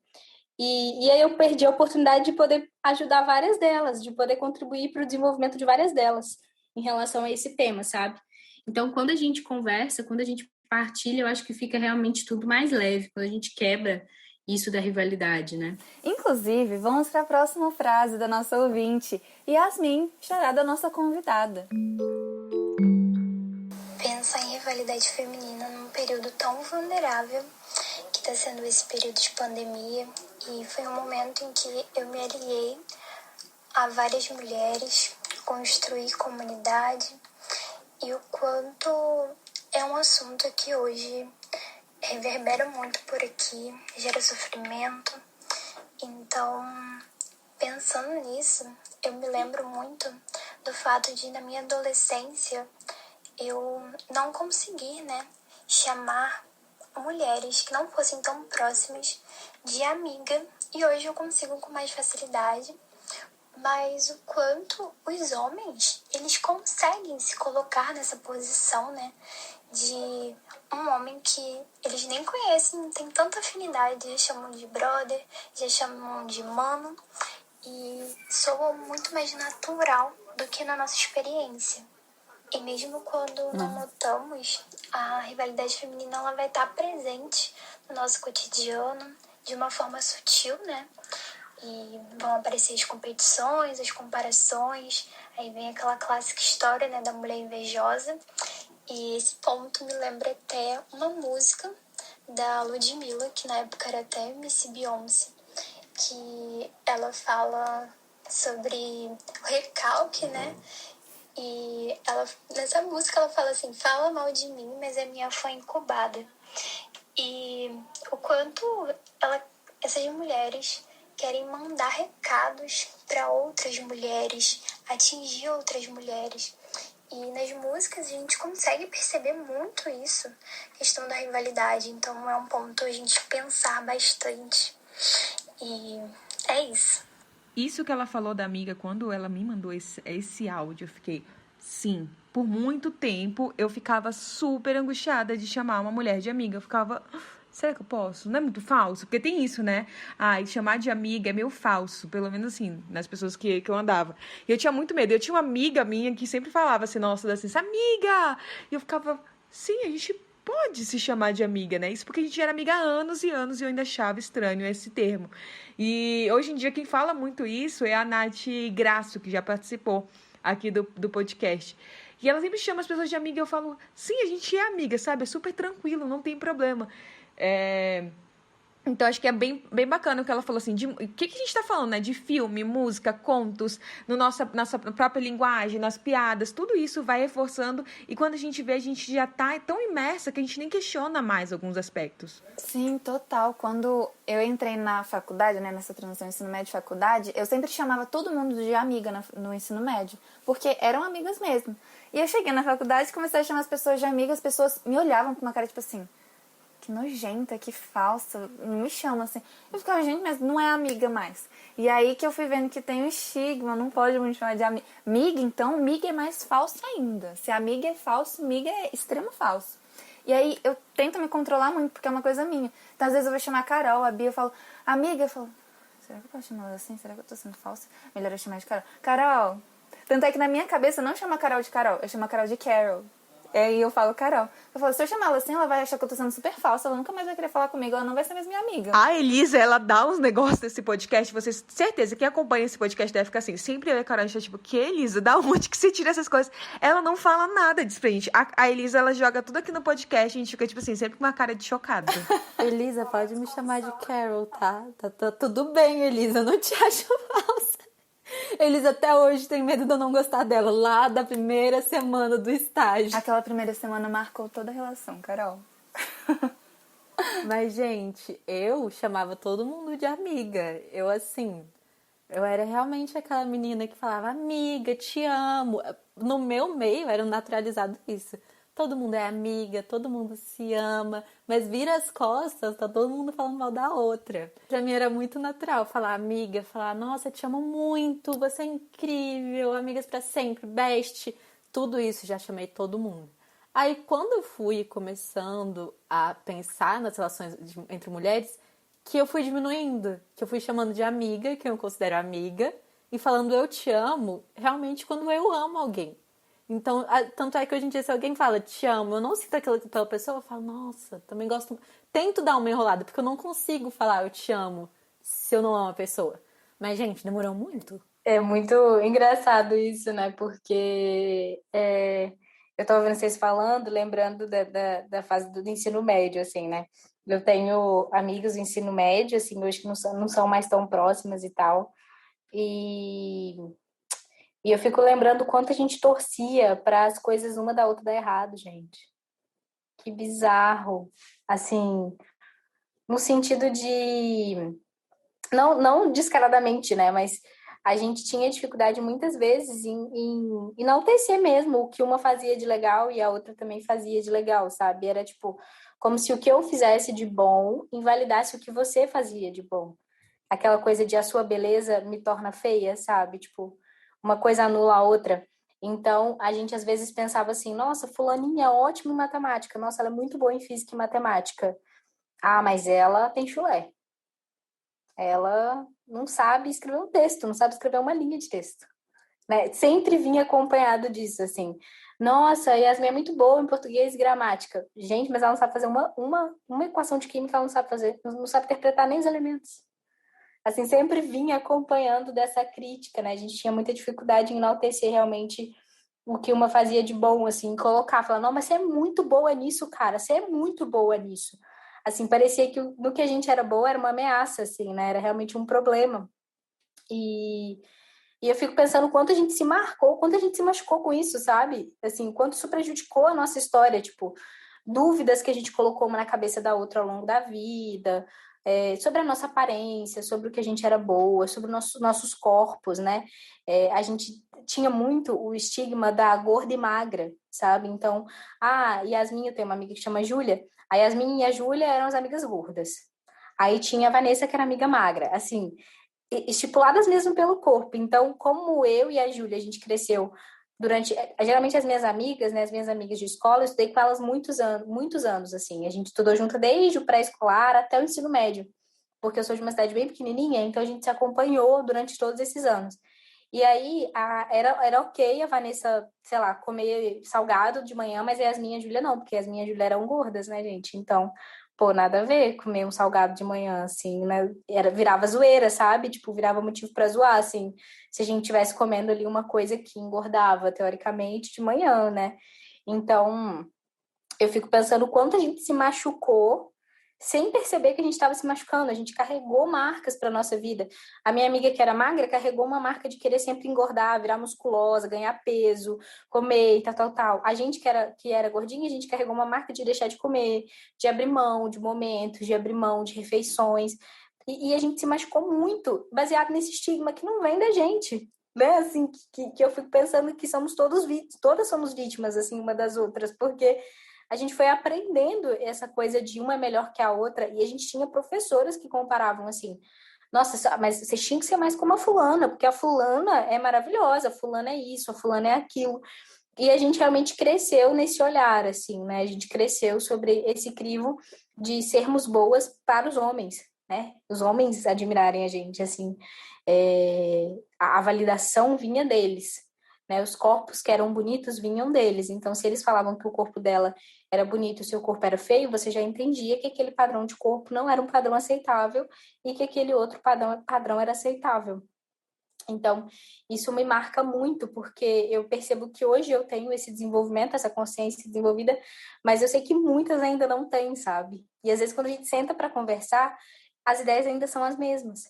E aí eu perdi a oportunidade de poder ajudar várias delas, de poder contribuir para o desenvolvimento de várias delas em relação a esse tema, sabe? Então, quando a gente conversa, quando a gente partilha, eu acho que fica realmente tudo mais leve, quando a gente quebra isso da rivalidade, né? Inclusive, vamos para a próxima frase da nossa ouvinte, Yasmin, xará da nossa convidada. Pensar em rivalidade feminina num período tão vulnerável que está sendo esse período de pandemia, e foi um momento em que eu me aliei a várias mulheres, construí comunidade, e o quanto é um assunto que hoje reverbera muito por aqui, gera sofrimento. Então, pensando nisso, eu me lembro muito do fato de, na minha adolescência, eu não conseguir, né, chamar mulheres que não fossem tão próximas de amiga, e hoje eu consigo com mais facilidade. Mas o quanto os homens, eles conseguem se colocar nessa posição, né, de um homem que eles nem conhecem, não tem tanta afinidade, já chamam de brother, já chamam de mano, e soa muito mais natural do que na nossa experiência. E mesmo quando não notamos, a rivalidade feminina, ela vai estar presente no nosso cotidiano de uma forma sutil, né? E vão aparecer as competições, as comparações, aí vem aquela clássica história, né, da mulher invejosa. E esse ponto me lembra até uma música da Ludmilla, que na época era até Miss Beyoncé, que ela fala sobre o recalque, né? E nessa música ela fala assim: fala mal de mim, mas a minha foi incubada. E o quanto essas mulheres querem mandar recados para outras mulheres, atingir outras mulheres. E nas músicas a gente consegue perceber muito isso, questão da rivalidade. Então é um ponto a gente pensar bastante. E é isso. Isso que ela falou da amiga, quando ela me mandou esse áudio, eu fiquei, sim, por muito tempo eu ficava super angustiada de chamar uma mulher de amiga. Eu ficava, será que eu posso? Não é muito falso? Porque tem isso, né? Chamar de amiga é meio falso, pelo menos assim, nas pessoas que eu andava. E eu tinha muito medo. Eu tinha uma amiga minha que sempre falava assim, nossa, assim, amiga! E eu ficava, sim, a gente pode se chamar de amiga, né? Isso porque a gente era amiga há anos e anos e eu ainda achava estranho esse termo. E hoje em dia quem fala muito isso é a Nath Graço, que já participou aqui do podcast. E ela sempre chama as pessoas de amiga e eu falo, sim, a gente é amiga, sabe? É super tranquilo, não tem problema. Então, acho que é bem, bem bacana o que ela falou, assim, o que a gente tá falando, né? De filme, música, contos, nossa própria linguagem, nas piadas, tudo isso vai reforçando, e quando a gente vê, a gente já tá tão imersa que a gente nem questiona mais alguns aspectos. Sim, total. Quando eu entrei na faculdade, né, nessa transição ensino médio e faculdade, eu sempre chamava todo mundo de amiga no ensino médio, porque eram amigas mesmo. E eu cheguei na faculdade e comecei a chamar as pessoas de amigas, as pessoas me olhavam com uma cara tipo assim, que nojenta, que falsa, não me chama assim. Eu ficava, gente, mas não é amiga mais. E aí que eu fui vendo que tem um estigma, não pode muito chamar de amiga. Miga, então, miga é mais falso ainda. Se amiga é falso, miga é extremo falso. E aí eu tento me controlar muito, porque é uma coisa minha. Então às vezes eu vou chamar a Carol, a Bia, eu falo, amiga, eu falo, será que eu posso chamar ela assim? Será que eu tô sendo falsa? Melhor eu chamar de Carol. Carol. Tanto é que na minha cabeça eu não chamo a Carol de Carol, eu chamo a Carol de Carol. E aí eu falo Carol. Eu falo, se eu chamar ela assim, ela vai achar que eu tô sendo super falsa, ela nunca mais vai querer falar comigo, ela não vai ser mais minha amiga. A Elisa, ela dá uns negócios desse podcast, vocês, certeza, quem acompanha esse podcast deve ficar assim, sempre eu e a Carol, a gente é tipo, que Elisa, da onde que você tira essas coisas? Ela não fala nada disso pra gente. A Elisa, ela joga tudo aqui no podcast, a gente fica tipo assim, sempre com uma cara de chocado. Elisa, pode me chamar de Carol, tá? Tá tudo bem, Elisa, eu não te acho falsa. Elisa até hoje tem medo de eu não gostar dela, lá da primeira semana do estágio. Aquela primeira semana marcou toda a relação, Carol. Mas, gente, eu chamava todo mundo de amiga. Eu era realmente aquela menina que falava, amiga, te amo. No meu meio era naturalizado isso. Todo mundo é amiga, todo mundo se ama, mas vira as costas, tá todo mundo falando mal da outra. Pra mim era muito natural falar amiga, falar, nossa, te amo muito, você é incrível, amigas pra sempre, best. Tudo isso já chamei todo mundo. Aí quando eu fui começando a pensar nas relações entre mulheres, que eu fui diminuindo, que eu fui chamando de amiga, que eu considero amiga, e falando eu te amo, realmente quando eu amo alguém. Então, tanto é que hoje em dia se alguém fala te amo, eu não sinto aquilo pela pessoa, eu falo, nossa, também gosto. Tento dar uma enrolada, porque eu não consigo falar eu te amo se eu não amo a pessoa. Mas, gente, demorou muito. É muito engraçado isso, né? Porque eu tava vendo vocês falando, lembrando da fase do ensino médio, assim, né? Eu tenho amigos do ensino médio, assim, hoje que não são mais tão próximas e tal. E eu fico lembrando o quanto a gente torcia para as coisas uma da outra dar errado, gente. Que bizarro. Assim, no sentido de... Não descaradamente, né? Mas a gente tinha dificuldade muitas vezes em enaltecer mesmo o que uma fazia de legal e a outra também fazia de legal, sabe? Era tipo, como se o que eu fizesse de bom invalidasse o que você fazia de bom. Aquela coisa de a sua beleza me torna feia, sabe? Tipo, uma coisa anula a outra. Então, a gente às vezes pensava assim, nossa, fulaninha é ótima em matemática, nossa, ela é muito boa em física e matemática. Ah, mas ela tem chulé. Ela não sabe escrever um texto, não sabe escrever uma linha de texto. Né? Sempre vinha acompanhado disso, assim. Nossa, Yasmin é muito boa em português e gramática. Gente, mas ela não sabe fazer uma equação de química, ela não sabe fazer, não sabe interpretar nem os elementos. Assim, sempre vinha acompanhando dessa crítica, né? A gente tinha muita dificuldade em enaltecer realmente o que uma fazia de bom, assim, colocar, falar, não, mas você é muito boa nisso, cara, você é muito boa nisso. Assim, parecia que no que a gente era boa era uma ameaça, assim, né? Era realmente um problema. E eu fico pensando quanto a gente se marcou, quanto a gente se machucou com isso, sabe? Assim, quanto isso prejudicou a nossa história, tipo, dúvidas que a gente colocou uma na cabeça da outra ao longo da vida, sobre a nossa aparência, sobre o que a gente era boa, sobre nossos corpos, né? A gente tinha muito o estigma da gorda e magra, sabe? Então, Yasmin, eu tenho uma amiga que chama Júlia, a Yasmin e a Júlia eram as amigas gordas. Aí tinha a Vanessa, que era amiga magra, assim, estipuladas mesmo pelo corpo. Então, como eu e a Júlia, a gente cresceu geralmente as minhas amigas, né, as minhas amigas de escola, eu estudei com elas muitos anos, assim, a gente estudou junto desde o pré-escolar até o ensino médio, porque eu sou de uma cidade bem pequenininha, então a gente se acompanhou durante todos esses anos. E aí, era ok a Vanessa, sei lá, comer salgado de manhã, mas a Yasmin e a Júlia não, porque as minhas Júlia eram gordas, né, gente? Então, pô, nada a ver comer um salgado de manhã, assim, né? Virava zoeira, sabe? Tipo, virava motivo pra zoar, assim, se a gente estivesse comendo ali uma coisa que engordava, teoricamente, de manhã, né? Então, eu fico pensando o quanto a gente se machucou sem perceber que a gente estava se machucando. A gente carregou marcas para nossa vida. A minha amiga que era magra carregou uma marca de querer sempre engordar, virar musculosa, ganhar peso, comer e tal. A gente que era gordinha, a gente carregou uma marca de deixar de comer, de abrir mão de momentos, de abrir mão de refeições. E a gente se machucou muito, baseado nesse estigma que não vem da gente. Né? Assim, que eu fico pensando que todas somos vítimas, assim, uma das outras, porque a gente foi aprendendo essa coisa de uma é melhor que a outra, e a gente tinha professoras que comparavam assim, nossa, mas você tinha que ser mais como a fulana, porque a fulana é maravilhosa, a fulana é isso, a fulana é aquilo. E a gente realmente cresceu nesse olhar, assim, né? A gente cresceu sobre esse crivo de sermos boas para os homens, né? Os homens admirarem a gente, assim. A validação vinha deles, né? Os corpos que eram bonitos vinham deles. Então, se eles falavam que o corpo dela era bonito e o seu corpo era feio, você já entendia que aquele padrão de corpo não era um padrão aceitável e que aquele outro padrão era aceitável. Então, isso me marca muito, porque eu percebo que hoje eu tenho esse desenvolvimento, essa consciência desenvolvida, mas eu sei que muitas ainda não têm, sabe? E às vezes, quando a gente senta para conversar, as ideias ainda são as mesmas,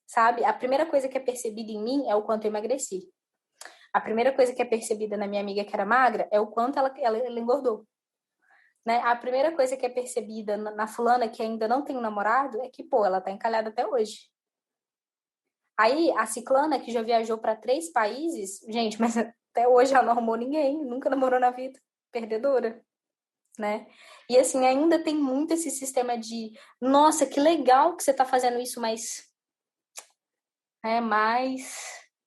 sabe? A primeira coisa que é percebida em mim é o quanto eu emagreci. A primeira coisa que é percebida na minha amiga que era magra é o quanto ela engordou. Né? A primeira coisa que é percebida na fulana que ainda não tem um namorado é que, pô, ela tá encalhada até hoje. Aí, a ciclana, que já viajou para 3 países, gente, mas até hoje ela não arrumou ninguém, nunca namorou na vida, perdedora, né? E assim, ainda tem muito esse sistema de, nossa, que legal que você tá fazendo isso, mas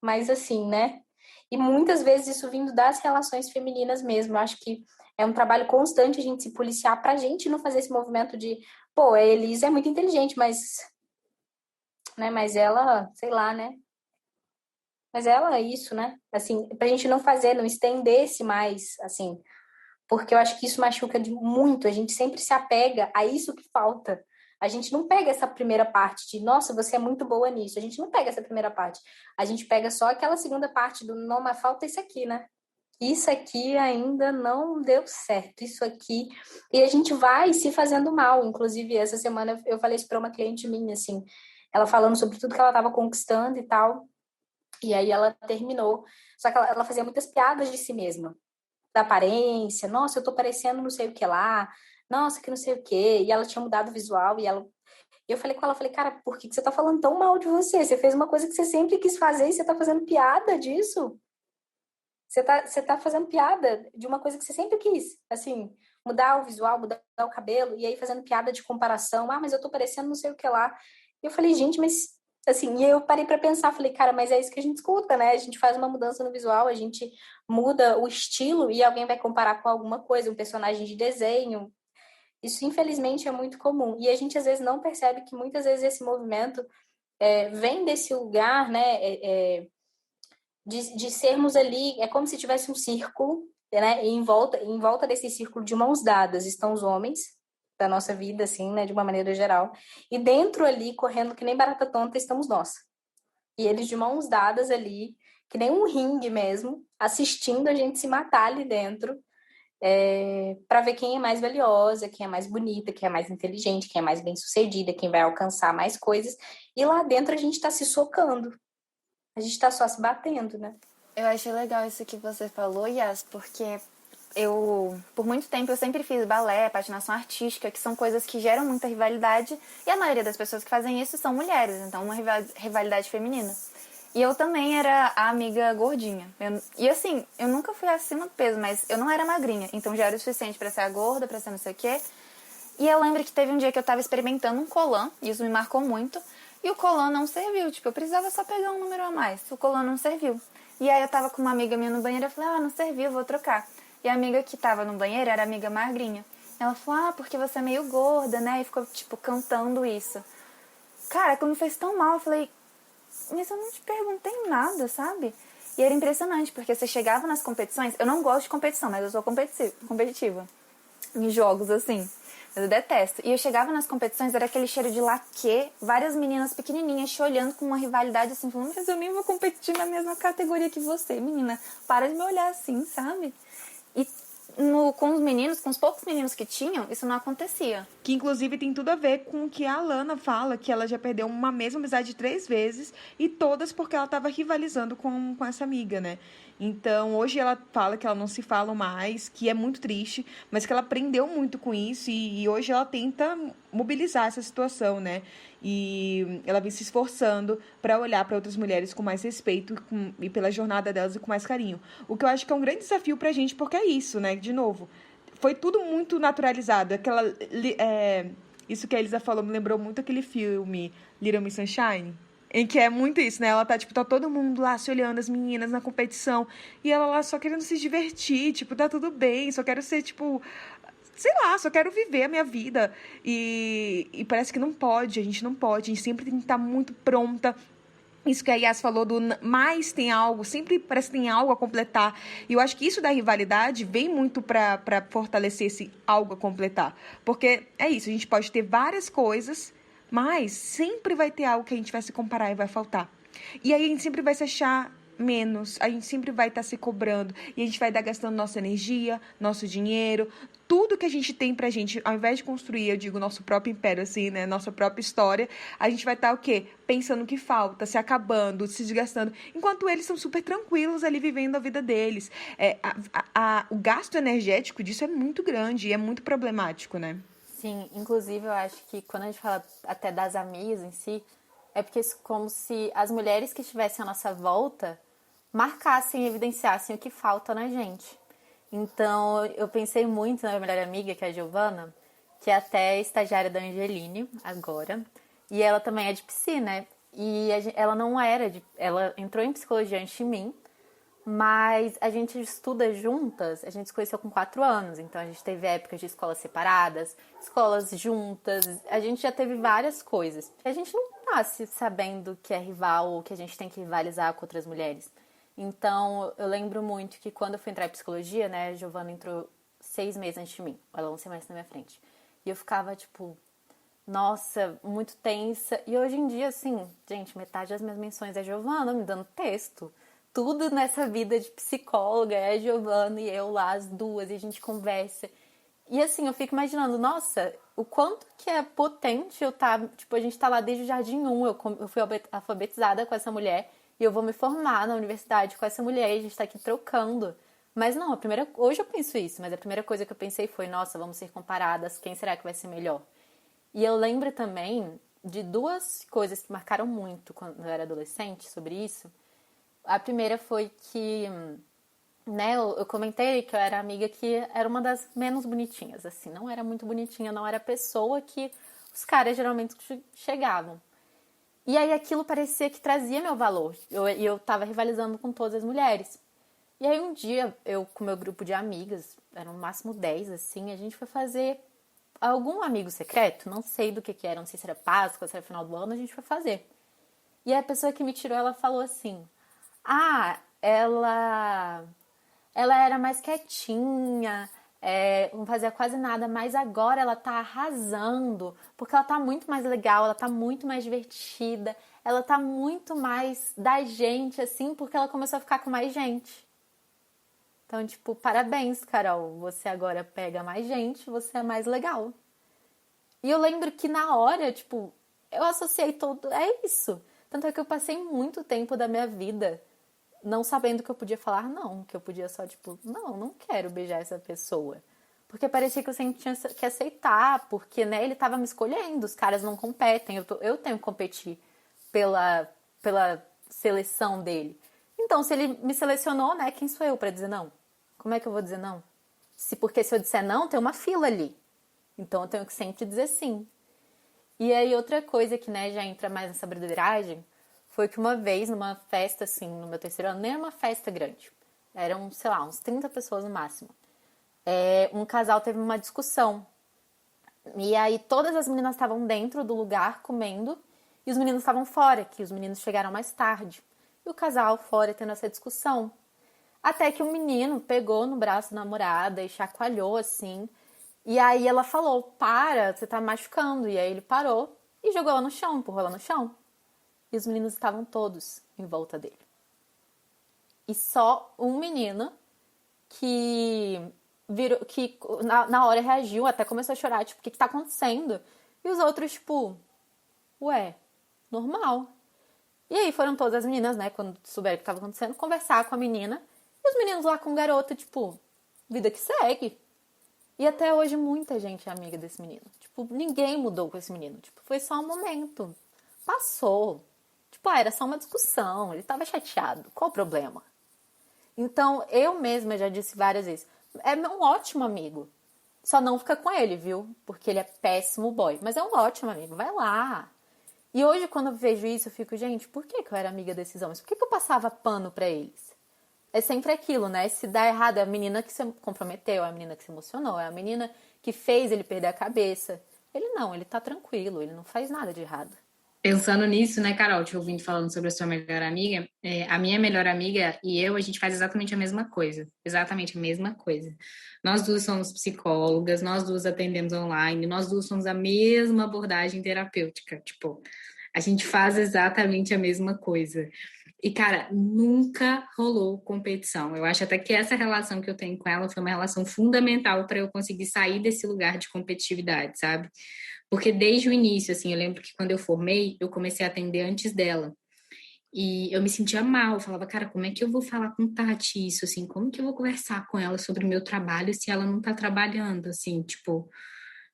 mais assim, né? E muitas vezes isso vindo das relações femininas mesmo. Eu acho que é um trabalho constante a gente se policiar pra gente não fazer esse movimento de, pô, a Elisa é muito inteligente, mas ela, sei lá, né? Mas ela é isso, né? Assim, pra gente não fazer, não estender-se mais, assim, porque eu acho que isso machuca muito. A gente sempre se apega a isso que falta. A gente não pega essa primeira parte de, nossa, você é muito boa nisso. A gente não pega essa primeira parte. A gente pega só aquela segunda parte do, não, mas falta isso aqui, né? Isso aqui ainda não deu certo, isso aqui. E a gente vai se fazendo mal. Inclusive, essa semana eu falei isso para uma cliente minha, assim, ela falando sobre tudo que ela estava conquistando e tal. E aí ela terminou. Só que ela fazia muitas piadas de si mesma. Da aparência. Nossa, eu tô parecendo não sei o que lá. Nossa, que não sei o que. E ela tinha mudado o visual. E eu falei com ela, falei, cara, por que você tá falando tão mal de você? Você fez uma coisa que você sempre quis fazer e você tá fazendo piada disso? Você tá fazendo piada de uma coisa que você sempre quis. Assim, mudar o visual, mudar o cabelo. E aí fazendo piada de comparação. Ah, mas eu tô parecendo não sei o que lá. E eu falei, gente, mas... Assim, e eu parei para pensar, falei, cara, mas é isso que a gente escuta, né? A gente faz uma mudança no visual, a gente muda o estilo e alguém vai comparar com alguma coisa, um personagem de desenho. Isso, infelizmente, é muito comum. E a gente, às vezes, não percebe que, muitas vezes, esse movimento vem desse lugar, né? De sermos ali, é como se tivesse um círculo, né? E em volta desse círculo de mãos dadas estão os homens da nossa vida, assim, né, de uma maneira geral. E dentro ali, correndo que nem barata tonta, estamos nós. E eles de mãos dadas ali, que nem um ringue mesmo, assistindo a gente se matar ali dentro, para ver quem é mais valiosa, quem é mais bonita, quem é mais inteligente, quem é mais bem-sucedida, quem vai alcançar mais coisas. E lá dentro a gente está se socando. A gente está só se batendo, né? Eu achei legal isso que você falou, Yas, porque por muito tempo, eu sempre fiz balé, patinação artística, que são coisas que geram muita rivalidade, e a maioria das pessoas que fazem isso são mulheres, então uma rivalidade feminina. E eu também era a amiga gordinha. E assim, eu nunca fui acima do peso, mas eu não era magrinha, então já era o suficiente pra ser a gorda, pra ser não sei o quê. E eu lembro que teve um dia que eu tava experimentando um colã, e isso me marcou muito, e o colã não serviu, tipo, eu precisava só pegar um número a mais, o colã não serviu. E aí eu tava com uma amiga minha no banheiro, eu falei, não serviu, vou trocar. E a amiga que tava no banheiro era a amiga magrinha. Ela falou, porque você é meio gorda, né? E ficou, tipo, cantando isso. Cara, quando me fez tão mal, eu falei, mas eu não te perguntei nada, sabe? E era impressionante, porque você chegava nas competições... Eu não gosto de competição, mas eu sou competitiva. Em jogos, assim. Mas eu detesto. E eu chegava nas competições, era aquele cheiro de laquê, várias meninas pequenininhas te olhando com uma rivalidade assim, falando, mas eu nem vou competir na mesma categoria que você, menina. Para de me olhar assim, sabe? E com os meninos, com os poucos meninos que tinham, isso não acontecia. Que inclusive tem tudo a ver com o que a Alana fala, que ela já perdeu uma mesma amizade 3 vezes, e todas porque ela estava rivalizando com essa amiga, né? Então, hoje ela fala que ela não se fala mais, que é muito triste, mas que ela aprendeu muito com isso, e hoje ela tenta mobilizar essa situação, né? E ela vem se esforçando para olhar para outras mulheres com mais respeito e pela jornada delas e com mais carinho. O que eu acho que é um grande desafio pra gente, porque é isso, né? De novo, foi tudo muito naturalizado. Isso que a Elisa falou me lembrou muito aquele filme Little Miss Sunshine. Em que é muito isso, né? Ela tá, tipo, tá todo mundo lá se olhando, as meninas na competição. E ela lá só querendo se divertir, tipo, tá tudo bem, só quero ser, tipo, sei lá, só quero viver a minha vida. E parece que não pode, a gente não pode. A gente sempre tem que estar muito pronta. Isso que a Yas falou do mais tem algo, sempre parece que tem algo a completar. E eu acho que isso da rivalidade vem muito pra fortalecer esse algo a completar. Porque é isso, a gente pode ter várias coisas, mas sempre vai ter algo que a gente vai se comparar e vai faltar. E aí a gente sempre vai se achar menos, a gente sempre vai estar se cobrando. E a gente vai estar gastando nossa energia, nosso dinheiro, tudo que a gente tem pra gente, ao invés de construir, eu digo, nosso próprio império, assim, né? Nossa própria história, a gente vai estar o quê? Pensando que falta, se acabando, se desgastando. Enquanto eles são super tranquilos ali vivendo a vida deles. O gasto energético disso é muito grande e é muito problemático, né? Sim, inclusive eu acho que quando a gente fala até das amigas em si, é porque é como se as mulheres que estivessem à nossa volta marcassem e evidenciassem o que falta na gente. Então, eu pensei muito na minha melhor amiga, que é a Giovana, que é até estagiária da Angeline, agora. E ela também é de psi, né? E ela não era ela entrou em psicologia antes de mim, mas a gente estuda juntas, a gente se conheceu com 4 anos. Então, a gente teve épocas de escolas separadas, escolas juntas, a gente já teve várias coisas. A gente não nasce sabendo que é rival ou que a gente tem que rivalizar com outras mulheres. Então, eu lembro muito que quando eu fui entrar em psicologia, né, a Giovana entrou 6 meses antes de mim, ela 1 semestre na minha frente. E eu ficava, tipo, nossa, muito tensa. E hoje em dia, assim, gente, metade das minhas menções é a Giovana me dando texto. Tudo nessa vida de psicóloga é a Giovana e eu lá, as duas, e a gente conversa. E assim, eu fico imaginando, nossa, o quanto que é potente eu tá, tipo, a gente tá lá desde o Jardim 1, eu fui alfabetizada com essa mulher, e eu vou me formar na universidade com essa mulher, e a gente tá aqui trocando. Mas não, hoje eu penso isso, mas a primeira coisa que eu pensei foi, nossa, vamos ser comparadas, quem será que vai ser melhor? E eu lembro também de 2 coisas que marcaram muito quando eu era adolescente sobre isso. A primeira foi que, né, eu comentei que eu era amiga que era uma das menos bonitinhas, assim, não era muito bonitinha, não era a pessoa que os caras geralmente chegavam. E aí aquilo parecia que trazia meu valor, e eu tava rivalizando com todas as mulheres. E aí um dia, eu com meu grupo de amigas, eram no máximo 10, assim, a gente foi fazer algum amigo secreto, não sei do que era, não sei se era Páscoa, se era final do ano, a gente foi fazer. E a pessoa que me tirou, ela falou assim, ela era mais quietinha, não fazia quase nada, mas agora ela tá arrasando, porque ela tá muito mais legal, ela tá muito mais divertida, ela tá muito mais da gente, assim, porque ela começou a ficar com mais gente. Então, tipo, parabéns, Carol, você agora pega mais gente, você é mais legal. E eu lembro que na hora, tipo, eu associei é isso. Tanto é que eu passei muito tempo da minha vida não sabendo que eu podia falar não, que eu podia só, tipo, não quero beijar essa pessoa. Porque parecia que eu sempre tinha que aceitar, porque, né, ele tava me escolhendo, os caras não competem, eu tenho que competir pela seleção dele. Então, se ele me selecionou, né, quem sou eu pra dizer não? Como é que eu vou dizer não? Porque se eu disser não, tem uma fila ali. Então, eu tenho que sempre dizer sim. E aí, outra coisa que, né, já entra mais nessa broderagem, foi que uma vez, numa festa, assim, no meu 3º ano, nem era uma festa grande. Eram, sei lá, uns 30 pessoas no máximo. Um casal teve uma discussão. E aí, todas as meninas estavam dentro do lugar, comendo, e os meninos estavam fora, que os meninos chegaram mais tarde. E o casal fora tendo essa discussão. Até que o menino pegou no braço da namorada e chacoalhou, assim. E aí ela falou, para, você tá machucando. E aí ele parou e jogou ela no chão, empurrou ela no chão. E os meninos estavam todos em volta dele. E só um menino que na hora reagiu, até começou a chorar, tipo, o que tá acontecendo? E os outros, tipo, ué, normal. E aí foram todas as meninas, né, quando souberam o que estava acontecendo, conversar com a menina. E os meninos lá com o garoto, tipo, vida que segue. E até hoje muita gente é amiga desse menino. Tipo, ninguém mudou com esse menino. Tipo, foi só um momento. Passou. Tipo, era só uma discussão. Ele tava chateado. Qual o problema? Então, eu mesma já disse várias vezes. É um ótimo amigo. Só não fica com ele, viu? Porque ele é péssimo boy. Mas é um ótimo amigo. Vai lá. E hoje, quando eu vejo isso, eu fico, gente, por que eu era amiga desses homens? Por que eu passava pano pra eles? É sempre aquilo, né? Se dá errado, é a menina que se comprometeu, é a menina que se emocionou, é a menina que fez ele perder a cabeça. Ele não, ele tá tranquilo, ele não faz nada de errado. Pensando nisso, né, Carol, te ouvindo falando sobre a sua melhor amiga, a minha melhor amiga e eu, a gente faz exatamente a mesma coisa. Exatamente a mesma coisa. Nós duas somos psicólogas, nós duas atendemos online, nós duas somos a mesma abordagem terapêutica. Tipo, a gente faz exatamente a mesma coisa. E, cara, nunca rolou competição. Eu acho até que essa relação que eu tenho com ela foi uma relação fundamental para eu conseguir sair desse lugar de competitividade, sabe? Porque desde o início, assim, eu lembro que quando eu formei, eu comecei a atender antes dela. E eu me sentia mal, eu falava, cara, como é que eu vou falar com Tati isso, assim? Como que eu vou conversar com ela sobre o meu trabalho se ela não tá trabalhando, assim? Tipo,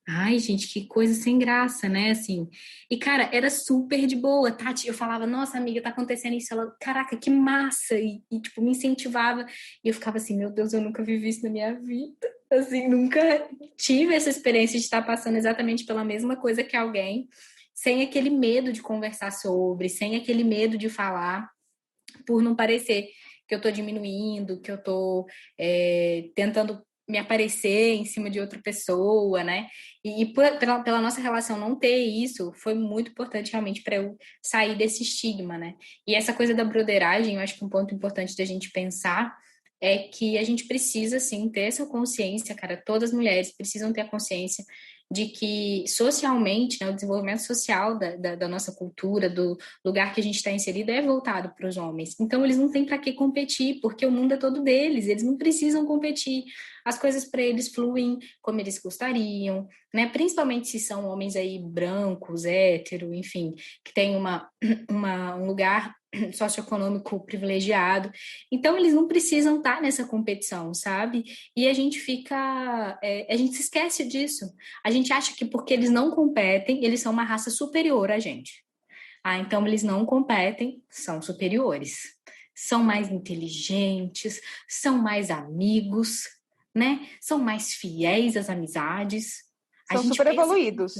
ai, gente, que coisa sem graça, né, assim. E, cara, era super de boa, Tati. Eu falava, nossa, amiga, tá acontecendo isso. Ela, caraca, que massa. Tipo, me incentivava. E eu ficava assim, meu Deus, eu nunca vivi isso na minha vida. Assim, nunca tive essa experiência de estar passando exatamente pela mesma coisa que alguém, sem aquele medo de conversar sobre, sem aquele medo de falar, por não parecer que eu tô diminuindo, que eu tô tentando me aparecer em cima de outra pessoa, né? Pela nossa relação não ter isso, foi muito importante realmente para eu sair desse estigma, né? E essa coisa da broderagem, eu acho que um ponto importante da gente pensar é que a gente precisa, sim, ter essa consciência, cara, todas as mulheres precisam ter a consciência de que socialmente, né, o desenvolvimento social da nossa cultura, do lugar que a gente está inserido é voltado para os homens. Então, eles não têm para que competir, porque o mundo é todo deles, eles não precisam competir. As coisas para eles fluem como eles gostariam, né? Principalmente se são homens aí brancos, hétero, enfim, que têm um lugar socioeconômico privilegiado. Então, eles não precisam estar nessa competição, sabe? E a gente a gente se esquece disso. A gente acha que porque eles não competem, eles são uma raça superior a gente. Ah, então eles não competem, são superiores. São mais inteligentes, são mais amigos, né? São mais fiéis às amizades. São super evoluídos.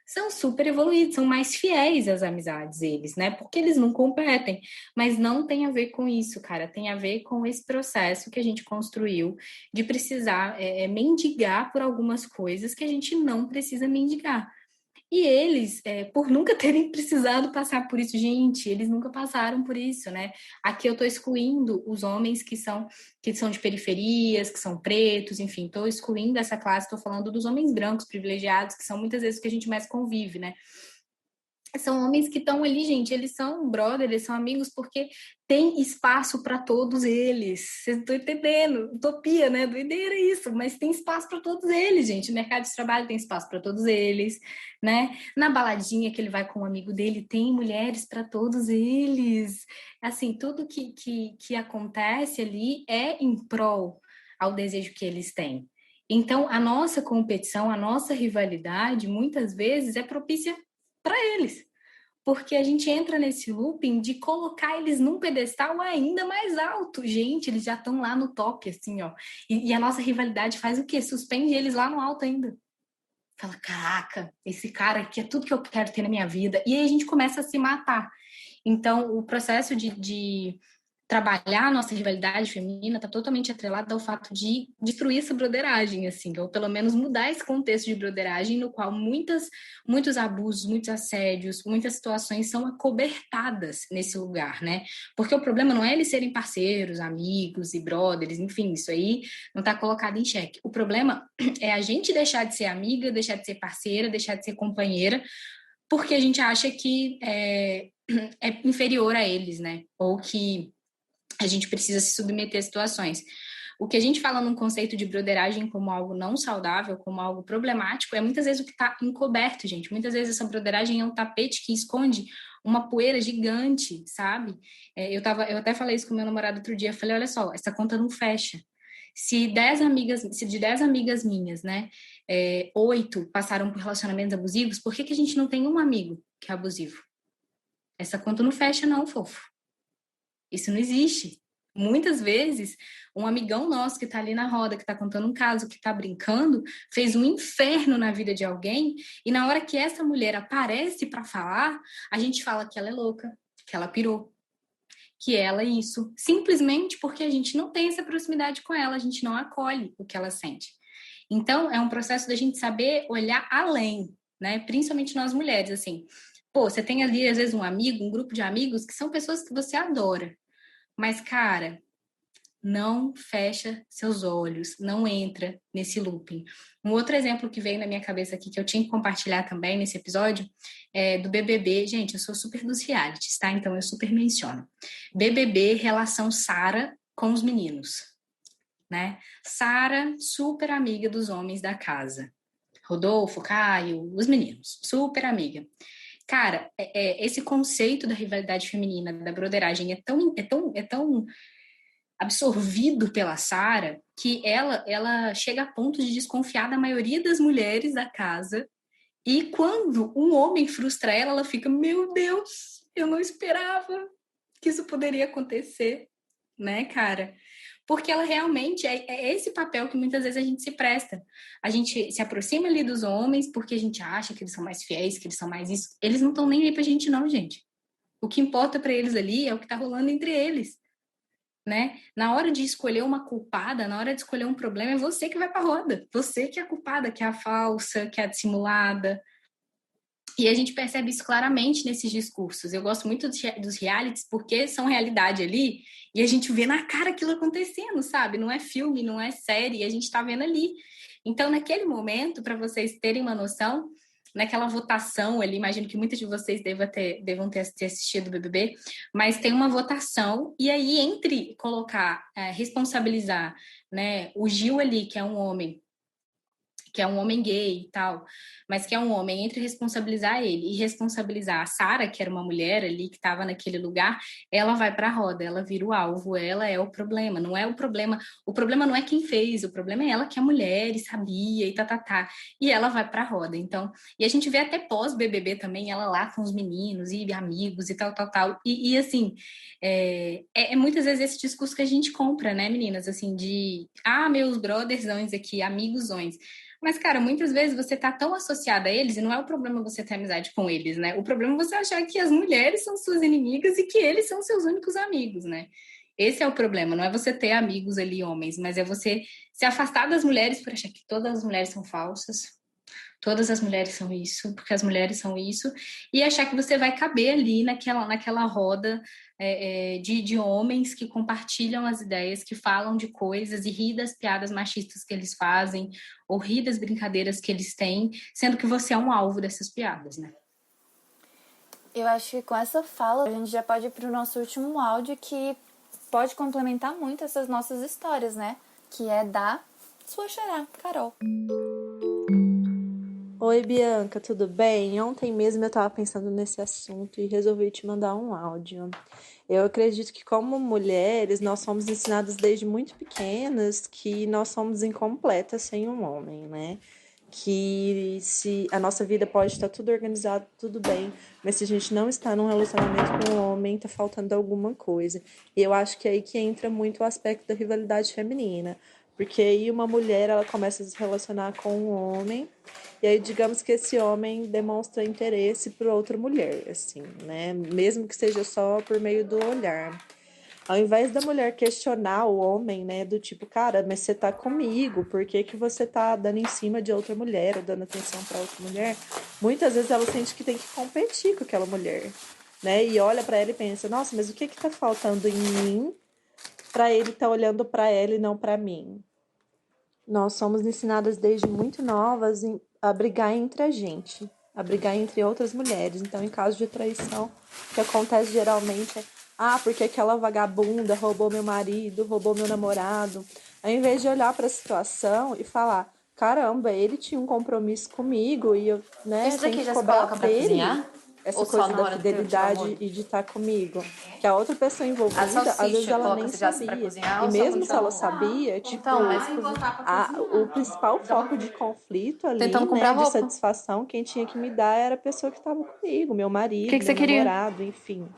São super evoluídos, são mais fiéis às amizades eles, né? Porque eles não competem. Mas não tem a ver com isso, cara. Tem a ver com esse processo que a gente construiu de precisar mendigar por algumas coisas que a gente não precisa mendigar. E eles, por nunca terem precisado passar por isso, gente, eles nunca passaram por isso, né? Aqui eu estou excluindo os homens que são de periferias, que são pretos, enfim, estou excluindo essa classe, estou falando dos homens brancos privilegiados, que são muitas vezes o que a gente mais convive, né? São homens que estão ali, gente, eles são brother, eles são amigos porque tem espaço para todos eles. Vocês estão entendendo? Utopia, né? Doideira isso, mas tem espaço para todos eles, gente. O mercado de trabalho tem espaço para todos eles, né? Na baladinha que ele vai com um amigo dele, tem mulheres para todos eles. Assim, tudo que acontece ali é em prol ao desejo que eles têm. Então, a nossa competição, a nossa rivalidade, muitas vezes é propícia para eles, porque a gente entra nesse looping de colocar eles num pedestal ainda mais alto. Gente, eles já estão lá no top, assim, ó. E a nossa rivalidade faz o quê? Suspende eles lá no alto ainda. Fala, caraca, esse cara aqui é tudo que eu quero ter na minha vida. E aí a gente começa a se matar. Então, o processo de trabalhar a nossa rivalidade feminina está totalmente atrelado ao fato de destruir essa broderagem, assim, ou pelo menos mudar esse contexto de broderagem no qual muitos abusos, muitos assédios, muitas situações são acobertadas nesse lugar, né? Porque o problema não é eles serem parceiros, amigos e brothers, enfim, isso aí não está colocado em xeque. O problema é a gente deixar de ser amiga, deixar de ser parceira, deixar de ser companheira, porque a gente acha que é inferior a eles, né? Ou que a gente precisa se submeter a situações. O que a gente fala num conceito de broderagem como algo não saudável, como algo problemático, é muitas vezes o que está encoberto, gente. Muitas vezes essa broderagem é um tapete que esconde uma poeira gigante, sabe? Eu até falei isso com meu namorado outro dia, eu falei, olha só, essa conta não fecha. Se de 10 amigas minhas, né, 8 passaram por relacionamentos abusivos, por que a gente não tem um amigo que é abusivo? Essa conta não fecha não, fofo. Isso não existe. Muitas vezes, um amigão nosso que tá ali na roda, que tá contando um caso, que tá brincando, fez um inferno na vida de alguém, e na hora que essa mulher aparece para falar, a gente fala que ela é louca, que ela pirou, que ela é isso, simplesmente porque a gente não tem essa proximidade com ela, a gente não acolhe o que ela sente. Então, é um processo da gente saber olhar além, né? Principalmente nós mulheres, assim. Pô, você tem ali, às vezes, um amigo, um grupo de amigos que são pessoas que você adora. Mas, cara, não fecha seus olhos, não entra nesse looping. Um outro exemplo que veio na minha cabeça aqui, que eu tinha que compartilhar também nesse episódio, é do BBB. Gente, eu sou super dos realities, tá? Então, eu super menciono. BBB, relação Sara com os meninos, né? Sara, super amiga dos homens da casa. Rodolfo, Caio, os meninos, super amiga. Cara, esse conceito da rivalidade feminina, da broderagem, é tão absorvido pela Sara que ela chega a ponto de desconfiar da maioria das mulheres da casa, e quando um homem frustra ela, ela fica, meu Deus, eu não esperava que isso poderia acontecer, né, cara? Porque ela realmente é esse papel que muitas vezes a gente se presta. A gente se aproxima ali dos homens porque a gente acha que eles são mais fiéis, que eles são mais isso. Eles não estão nem aí pra gente não, gente. O que importa para eles ali é o que tá rolando entre eles, né? Na hora de escolher uma culpada, na hora de escolher um problema, é você que vai pra roda. Você que é a culpada, que é a falsa, que é a dissimulada. E a gente percebe isso claramente nesses discursos. Eu gosto muito dos realities porque são realidade ali e a gente vê na cara aquilo acontecendo, sabe? Não é filme, não é série, a gente tá vendo ali. Então, naquele momento, para vocês terem uma noção, naquela votação ali, imagino que muitos de vocês devam ter assistido o BBB, mas tem uma votação, e aí entre colocar, responsabilizar, né, o Gil ali, que é um homem gay e tal, mas que é um homem, entre responsabilizar ele e responsabilizar a Sara, que era uma mulher ali que estava naquele lugar, ela vai para a roda, ela vira o alvo, ela é o problema, não é o problema não é quem fez, o problema é ela que é mulher e sabia e e ela vai para a roda. Então, e a gente vê até pós-BBB também, ela lá com os meninos e amigos e tal, e assim, muitas vezes esse discurso que a gente compra, né, meninas, assim, de, meus brotherzões aqui, amigosões. Mas, cara, muitas vezes você tá tão associada a eles, e não é o problema você ter amizade com eles, né? O problema é você achar que as mulheres são suas inimigas e que eles são seus únicos amigos, né? Esse é o problema, não é você ter amigos ali, homens, mas é você se afastar das mulheres por achar que todas as mulheres são falsas, todas as mulheres são isso, porque as mulheres são isso, e achar que você vai caber ali naquela roda de homens que compartilham as ideias, que falam de coisas e ri das piadas machistas que eles fazem, ou ri das brincadeiras que eles têm, sendo que você é um alvo dessas piadas, né? Eu acho que com essa fala a gente já pode ir para o nosso último áudio, que pode complementar muito essas nossas histórias, né? Que é da sua xará, Carol. Oi, Bianca, tudo bem? Ontem mesmo eu estava pensando nesse assunto e resolvi te mandar um áudio. Eu acredito que, como mulheres, nós somos ensinadas desde muito pequenas que nós somos incompletas sem um homem, né? Que se a nossa vida pode estar tudo organizado, tudo bem, mas se a gente não está num relacionamento com um homem, tá faltando alguma coisa. E eu acho que é aí que entra muito o aspecto da rivalidade feminina, porque aí uma mulher, ela começa a se relacionar com um homem, e aí digamos que esse homem demonstra interesse por outra mulher, assim, né? Mesmo que seja só por meio do olhar. Ao invés da mulher questionar o homem, né, do tipo, cara, mas você tá comigo, por que que você tá dando em cima de outra mulher, ou dando atenção para outra mulher? Muitas vezes ela sente que tem que competir com aquela mulher, né? E olha para ela e pensa, nossa, mas o que que tá faltando em mim para ele tá olhando para ela e não para mim? Nós somos ensinadas desde muito novas a brigar entre a gente, a brigar entre outras mulheres. Então, em caso de traição, o que acontece geralmente é, porque aquela vagabunda roubou meu marido, roubou meu namorado. Ao invés de olhar para a situação e falar, caramba, ele tinha um compromisso comigo e eu, né, Isso daqui tenho que já se cobrar coloca pra dele cozinhar? essa Ou só coisa na da hora do teu fidelidade amor? e de estar comigo. Que a outra pessoa envolvida, A às vezes salsicha ela nem coloca-se já assim pra sabia. cozinhar E ou só mesmo quando se tá ela no... sabia, tipo, Então, mas o principal foco de conflito ali, tentando comprar né, de roupa. satisfação, quem tinha que me dar era a pessoa que estava comigo, meu O marido, que que você meu queria? namorado, enfim.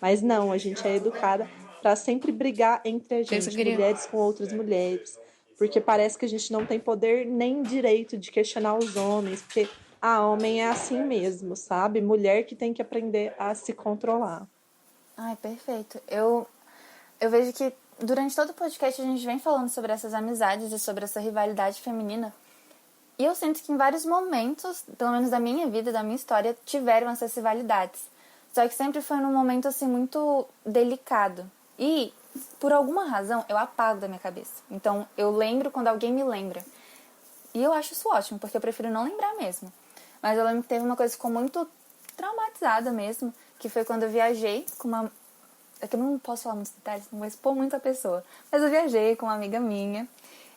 Mas não, a gente é educada para sempre brigar entre a gente, mulheres com outras mulheres. Porque parece que a gente não tem poder nem direito de questionar os homens, porque homem é assim mesmo, sabe? Mulher que tem que aprender a se controlar. Ai, perfeito. Eu vejo que durante todo o podcast a gente vem falando sobre essas amizades e sobre essa rivalidade feminina. E eu sinto que em vários momentos, pelo menos da minha vida, da minha história, tiveram essas rivalidades. Só que sempre foi num momento, assim, muito delicado. E, por alguma razão, eu apago da minha cabeça. Então, eu lembro quando alguém me lembra. E eu acho isso ótimo, porque eu prefiro não lembrar mesmo. Mas eu lembro que teve uma coisa que ficou muito traumatizada mesmo, que foi quando eu viajei com uma... É que eu não posso falar muitos detalhes, não vou expor muito a pessoa. Mas eu viajei com uma amiga minha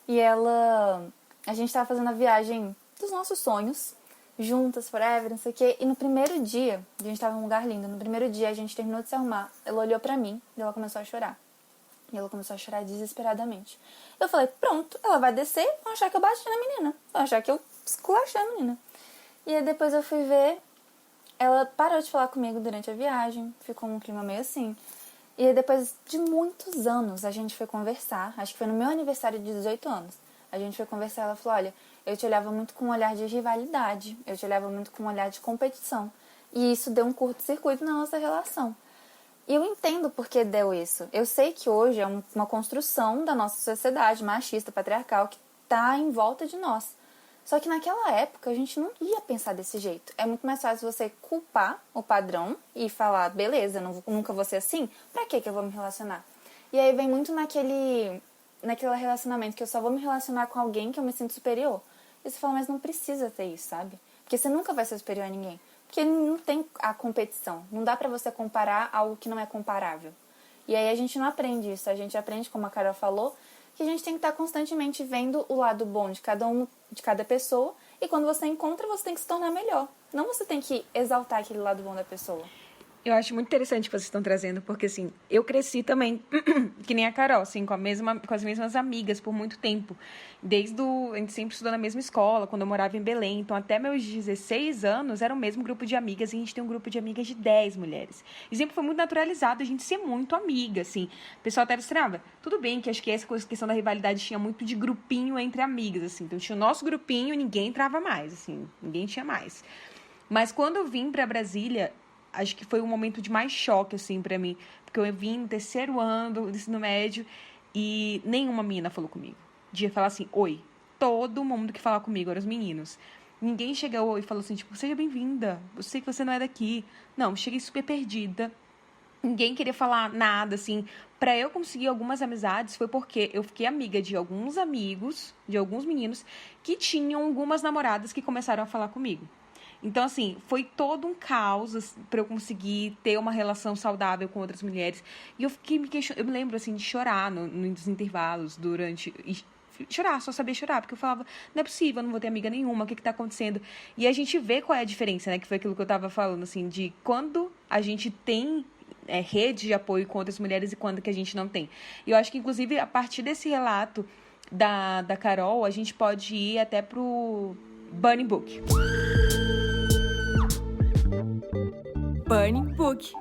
e a gente tava fazendo a viagem dos nossos sonhos, juntas, forever, não sei o quê. E no primeiro dia, a gente tava num lugar lindo, no primeiro dia a gente terminou de se arrumar, ela olhou pra mim e ela começou a chorar. E ela começou a chorar desesperadamente. Eu falei, pronto, ela vai descer, vão achar que eu bati na menina, vão achar que eu esculachei a menina. E aí depois eu fui ver, ela parou de falar comigo durante a viagem, ficou um clima meio assim. E aí depois de muitos anos a gente foi conversar, acho que foi no meu aniversário de 18 anos. A gente foi conversar, ela falou, olha, eu te olhava muito com um olhar de rivalidade, eu te olhava muito com um olhar de competição. E isso deu um curto-circuito na nossa relação. E eu entendo por que deu isso. Eu sei que hoje é uma construção da nossa sociedade machista, patriarcal, que está em volta de nós. Só que naquela época a gente não ia pensar desse jeito. É muito mais fácil você culpar o padrão e falar, beleza, nunca vou ser assim, pra que eu vou me relacionar? E aí vem muito naquele relacionamento que eu só vou me relacionar com alguém que eu me sinto superior. E você fala, mas não precisa ter isso, sabe? Porque você nunca vai ser superior a ninguém. Porque não tem a competição. Não dá pra você comparar algo que não é comparável. E aí a gente não aprende isso. A gente aprende, como a Carol falou, que a gente tem que estar constantemente vendo o lado bom de cada pessoa. E quando você encontra, você tem que se tornar melhor. Não você tem que exaltar aquele lado bom da pessoa. Eu acho muito interessante o que vocês estão trazendo, porque, assim, eu cresci também, que nem a Carol, assim, com as mesmas amigas por muito tempo. A gente sempre estudou na mesma escola, quando eu morava em Belém. Então, até meus 16 anos, era o mesmo grupo de amigas, e a gente tem um grupo de amigas de 10 mulheres. E sempre foi muito naturalizado a gente ser muito amiga, assim. O pessoal até estranhava. Tudo bem que acho que essa questão da rivalidade tinha muito de grupinho entre amigas, assim. Então, tinha o nosso grupinho e ninguém entrava mais, assim. Ninguém tinha mais. Mas quando eu vim pra Brasília, acho que foi um momento de mais choque, assim, pra mim. Porque eu vim no terceiro ano do ensino médio e nenhuma menina falou comigo. De falar assim, oi. Todo mundo que falava comigo eram os meninos. Ninguém chegou e falou assim, tipo, seja bem-vinda. Eu sei que você não é daqui. Não, cheguei super perdida. Ninguém queria falar nada, assim. Pra eu conseguir algumas amizades foi porque eu fiquei amiga de alguns amigos, de alguns meninos, que tinham algumas namoradas que começaram a falar comigo. Então, assim, foi todo um caos assim, para eu conseguir ter uma relação saudável com outras mulheres. E eu fiquei eu me lembro, assim, de chorar nos intervalos chorar, só sabia chorar, porque eu falava, não é possível, eu não vou ter amiga nenhuma, o que tá acontecendo? E a gente vê qual é a diferença, né? Que foi aquilo que eu tava falando, assim, de quando a gente tem rede de apoio com outras mulheres e quando que a gente não tem. E eu acho que, inclusive, a partir desse relato da Carol, a gente pode ir até pro Burning Book. Burning Book.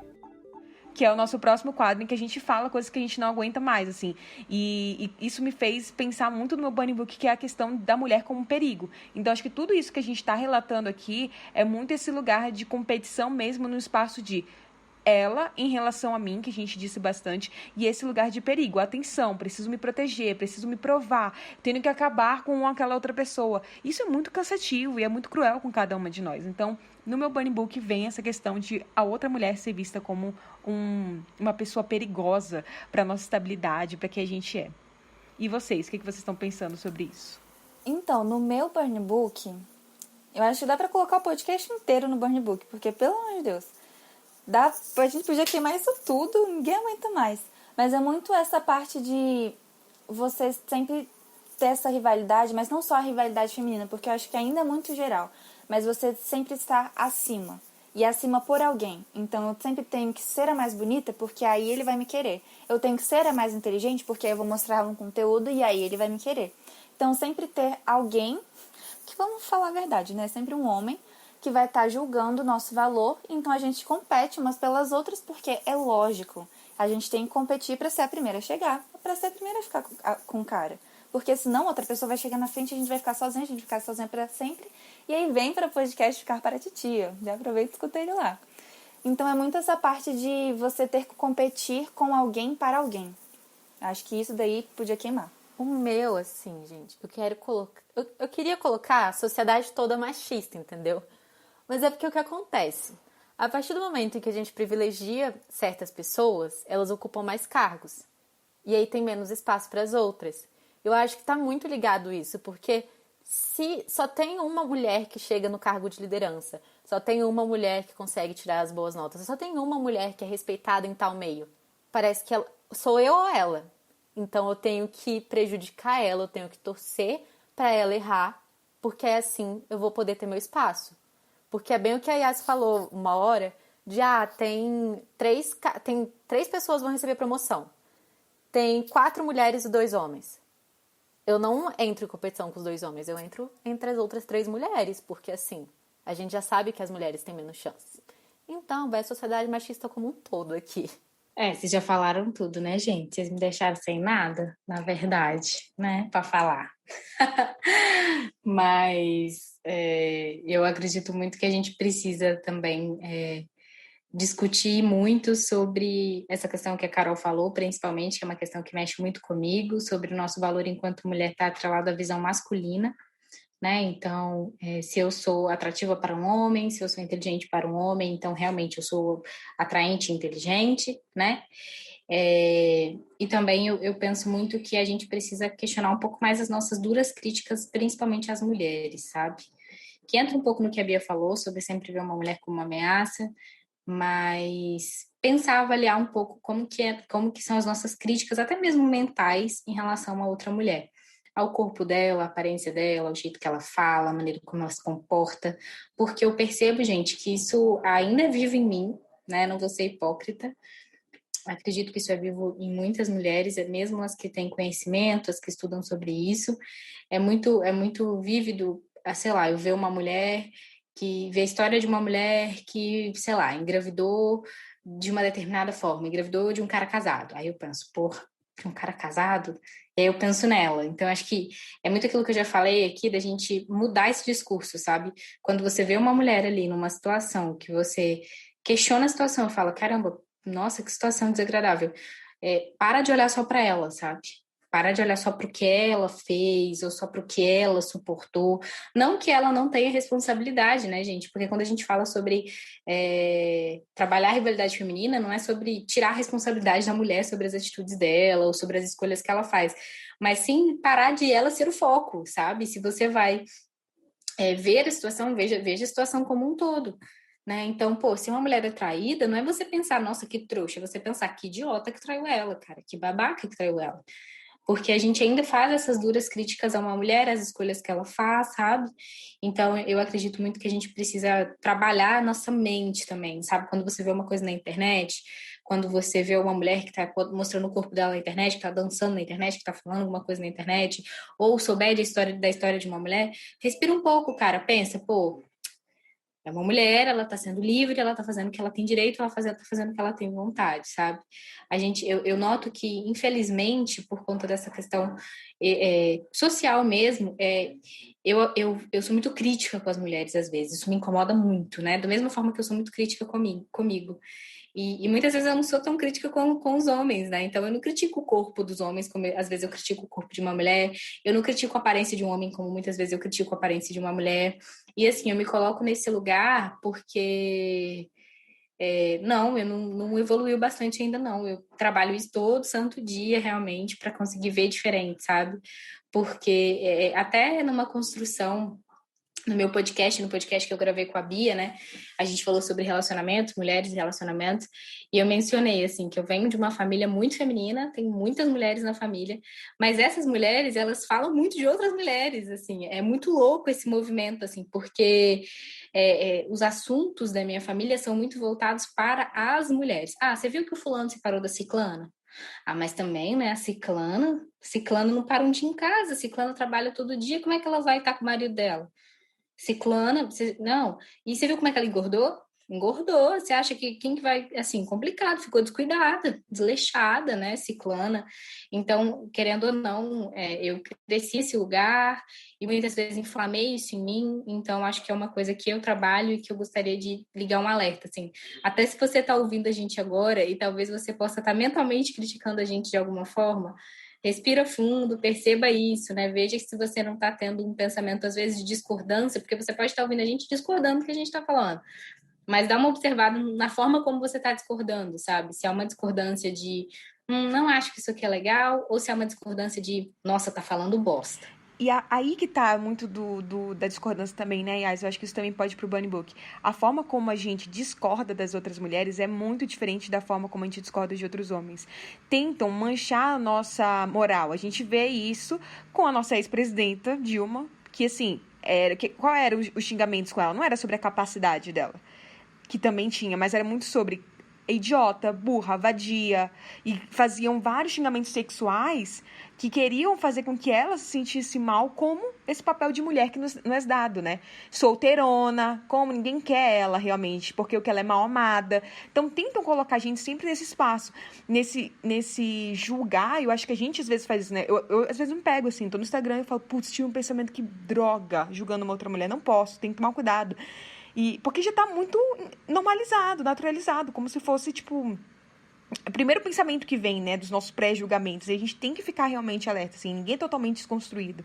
Que é o nosso próximo quadro em que a gente fala coisas que a gente não aguenta mais, assim. E isso me fez pensar muito no meu Burning Book, que é a questão da mulher como um perigo. Então, acho que tudo isso que a gente está relatando aqui é muito esse lugar de competição mesmo no espaço de ela em relação a mim, que a gente disse bastante, e esse lugar de perigo, atenção, preciso me proteger, preciso me provar, tenho que acabar com aquela outra pessoa. Isso é muito cansativo e é muito cruel com cada uma de nós. Então, no meu Burning Book vem essa questão de a outra mulher ser vista como uma pessoa perigosa para a nossa estabilidade, para quem a gente é. E vocês, o que vocês estão pensando sobre isso? Então, no meu Burning Book, eu acho que dá pra colocar o podcast inteiro no Burning Book, porque, pelo amor de Deus, a gente podia queimar isso tudo, ninguém aguenta mais. Mas é muito essa parte de você sempre ter essa rivalidade, mas não só a rivalidade feminina, porque eu acho que ainda é muito geral. Mas você sempre estar acima. E acima por alguém. Então eu sempre tenho que ser a mais bonita, porque aí ele vai me querer. Eu tenho que ser a mais inteligente, porque aí eu vou mostrar um conteúdo e aí ele vai me querer. Então sempre ter alguém, que vamos falar a verdade, né? Sempre um homem que vai estar julgando o nosso valor, então a gente compete umas pelas outras, porque é lógico A gente tem que competir para ser a primeira a chegar, para ser a primeira a ficar com o cara. Porque senão outra pessoa vai chegar na frente e a gente vai ficar sozinha, a gente vai ficar sozinha para sempre. E aí vem para o podcast Ficar para Titia. Já aproveita e escuta ele lá. Então é muito essa parte de você ter que competir com alguém para alguém. Acho que isso daí podia queimar. O meu, assim, gente, eu queria colocar a sociedade toda machista, entendeu? Mas é porque o que acontece? A partir do momento em que a gente privilegia certas pessoas, elas ocupam mais cargos. E aí tem menos espaço para as outras. Eu acho que está muito ligado isso, porque se só tem uma mulher que chega no cargo de liderança, só tem uma mulher que consegue tirar as boas notas, só tem uma mulher que é respeitada em tal meio, parece que sou eu ou ela. Então eu tenho que prejudicar ela, eu tenho que torcer para ela errar, porque assim eu vou poder ter meu espaço. Porque é bem o que a Yas falou uma hora, de tem três pessoas que vão receber promoção. Tem 4 mulheres e 2 homens. Eu não entro em competição com os 2 homens, eu entro entre as outras 3 mulheres, porque assim, a gente já sabe que as mulheres têm menos chance. Então, vai a sociedade machista como um todo aqui. Vocês já falaram tudo, né, gente? Vocês me deixaram sem nada, na verdade, né, para falar. Mas eu acredito muito que a gente precisa também discutir muito sobre essa questão que a Carol falou, principalmente, que é uma questão que mexe muito comigo, sobre o nosso valor enquanto mulher estar atrelado à visão masculina, né? Então, se eu sou atrativa para um homem, se eu sou inteligente para um homem, então realmente eu sou atraente e inteligente, né? E também eu penso muito que a gente precisa questionar um pouco mais as nossas duras críticas, principalmente às mulheres, sabe? Que entra um pouco no que a Bia falou, sobre sempre ver uma mulher como uma ameaça, mas pensar, avaliar um pouco como que são as nossas críticas, até mesmo mentais, em relação a outra mulher. Ao corpo dela, à aparência dela, ao jeito que ela fala, a maneira como ela se comporta, porque eu percebo, gente, que isso ainda vive em mim, né? Não vou ser hipócrita. Acredito que isso é vivo em muitas mulheres, mesmo as que têm conhecimento, as que estudam sobre isso. É muito vívido, sei lá, eu ver uma mulher que vê a história de uma mulher que, sei lá, engravidou de uma determinada forma, engravidou de um cara casado. Aí eu penso, de um cara casado? E aí eu penso nela. Então, acho que é muito aquilo que eu já falei aqui, da gente mudar esse discurso, sabe? Quando você vê uma mulher ali numa situação que você questiona a situação e fala, caramba, nossa, que situação desagradável. Para de olhar só para ela, sabe? Para de olhar só para o que ela fez ou só para o que ela suportou. Não que ela não tenha responsabilidade, né, gente? Porque quando a gente fala sobre trabalhar a rivalidade feminina, não é sobre tirar a responsabilidade da mulher sobre as atitudes dela ou sobre as escolhas que ela faz, mas sim parar de ela ser o foco, sabe? Se você vai ver a situação, veja a situação como um todo. Né? Então, se uma mulher é traída, não é você pensar, nossa, que trouxa, é você pensar, que idiota que traiu ela, cara, que babaca que traiu ela. Porque a gente ainda faz essas duras críticas a uma mulher, as escolhas que ela faz, sabe? Então, eu acredito muito que a gente precisa trabalhar a nossa mente também, sabe? Quando você vê uma coisa na internet, quando você vê uma mulher que tá mostrando o corpo dela na internet, que tá dançando na internet, que tá falando alguma coisa na internet, ou souber da história de uma mulher, respira um pouco, cara, pensa, é uma mulher, ela tá sendo livre, ela tá fazendo o que ela tem direito, ela tá fazendo o que ela tem vontade, sabe? Eu noto que, infelizmente, por conta dessa questão social mesmo, eu sou muito crítica com as mulheres, às vezes. Isso me incomoda muito, né? Da mesma forma que eu sou muito crítica comigo. E muitas vezes eu não sou tão crítica com os homens, né? Então eu não critico o corpo dos homens, como às vezes eu critico o corpo de uma mulher. Eu não critico a aparência de um homem, como muitas vezes eu critico a aparência de uma mulher. E assim, eu me coloco nesse lugar porque não, eu não evoluiu bastante ainda não. Eu trabalho isso todo santo dia, realmente, para conseguir ver diferente, sabe? Porque até numa construção, no podcast que eu gravei com a Bia, né? A gente falou sobre relacionamentos, mulheres e relacionamentos, e eu mencionei, assim, que eu venho de uma família muito feminina, tem muitas mulheres na família, mas essas mulheres, elas falam muito de outras mulheres, assim, é muito louco esse movimento, assim, porque os assuntos da minha família são muito voltados para as mulheres. Ah, você viu que o fulano se separou da ciclana? Ah, mas também, né, a ciclana não para um dia em casa, a ciclana trabalha todo dia, como é que ela vai estar com o marido dela? Ciclana, não. E você viu como é que ela engordou? engordou. Você acha que quem que vai, assim, complicado, ficou descuidada, desleixada, né, ciclana. Então, querendo ou não, eu cresci nesse lugar e muitas vezes inflamei isso em mim. Então, acho que é uma coisa que eu trabalho e que eu gostaria de ligar um alerta, assim. Até se você está ouvindo a gente agora e talvez você possa estar mentalmente criticando a gente de alguma forma, respira fundo, perceba isso, né? Veja se você não está tendo um pensamento, às vezes, de discordância, porque você pode estar ouvindo a gente discordando do que a gente está falando. Mas dá uma observada na forma como você está discordando, sabe? Se é uma discordância de não acho que isso aqui é legal, ou se é uma discordância de nossa, tá falando bosta. E aí que tá muito da discordância também, né, Yas? Eu acho que isso também pode ir pro Bunny Book. A forma como a gente discorda das outras mulheres é muito diferente da forma como a gente discorda de outros homens. Tentam manchar a nossa moral. A gente vê isso com a nossa ex-presidenta, Dilma, que, assim, qual eram os xingamentos com ela? Não era sobre a capacidade dela, que também tinha, mas era muito sobre idiota, burra, vadia, e faziam vários xingamentos sexuais que queriam fazer com que ela se sentisse mal, como esse papel de mulher que nos é dado, né? Solteirona, como ninguém quer ela realmente, porque o que ela é mal amada. Então tentam colocar a gente sempre nesse espaço, nesse julgar. Eu acho que a gente às vezes faz isso, né? Eu às vezes me pego assim, tô no Instagram e falo, putz, tive um pensamento que droga, julgando uma outra mulher. Não posso, tem que tomar cuidado. Porque já tá muito normalizado, naturalizado, como se fosse, tipo, o primeiro pensamento que vem, né, dos nossos pré-julgamentos. E a gente tem que ficar realmente alerta, assim, ninguém é totalmente desconstruído.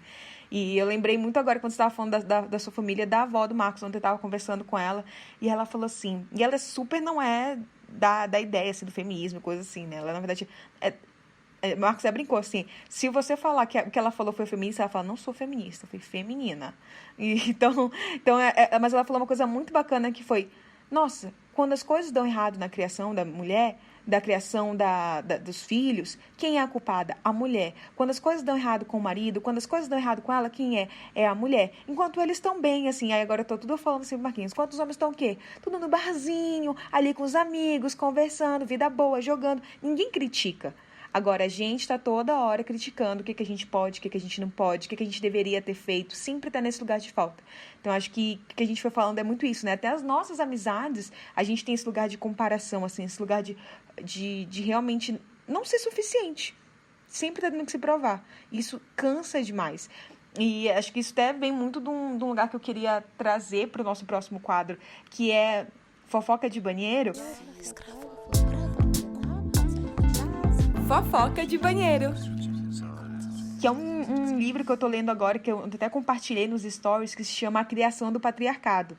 E eu lembrei muito agora, quando você estava falando da sua família, da avó do Marcos, ontem eu estava conversando com ela, e ela falou assim, e ela super não é da ideia, assim, do feminismo, coisa assim, né, ela, na verdade, Marcos brincou assim, se você falar que o que ela falou foi feminista, ela fala, não sou feminista, fui feminina. Então mas ela falou uma coisa muito bacana que foi, nossa, quando as coisas dão errado na criação da mulher, da criação dos filhos, quem é a culpada? A mulher. Quando as coisas dão errado com o marido, quando as coisas dão errado com ela, quem é? É a mulher. Enquanto eles estão bem, assim, aí agora eu tô tudo falando assim, Marquinhos, enquanto os homens estão o quê? Tudo no barzinho, ali com os amigos, conversando, vida boa, jogando. Ninguém critica. Agora, a gente está toda hora criticando o que a gente pode, o que a gente não pode, o que a gente deveria ter feito, sempre está nesse lugar de falta. Então, acho que o que a gente foi falando é muito isso, né? Até as nossas amizades, a gente tem esse lugar de comparação, assim, esse lugar de realmente não ser suficiente. Sempre tá tendo que se provar. Isso cansa demais. E acho que isso até vem muito de um lugar que eu queria trazer para o nosso próximo quadro, que é fofoca de banheiro. Fofoca de banheiro. Que é um livro que eu tô lendo agora, que eu até compartilhei nos stories, que se chama A Criação do Patriarcado.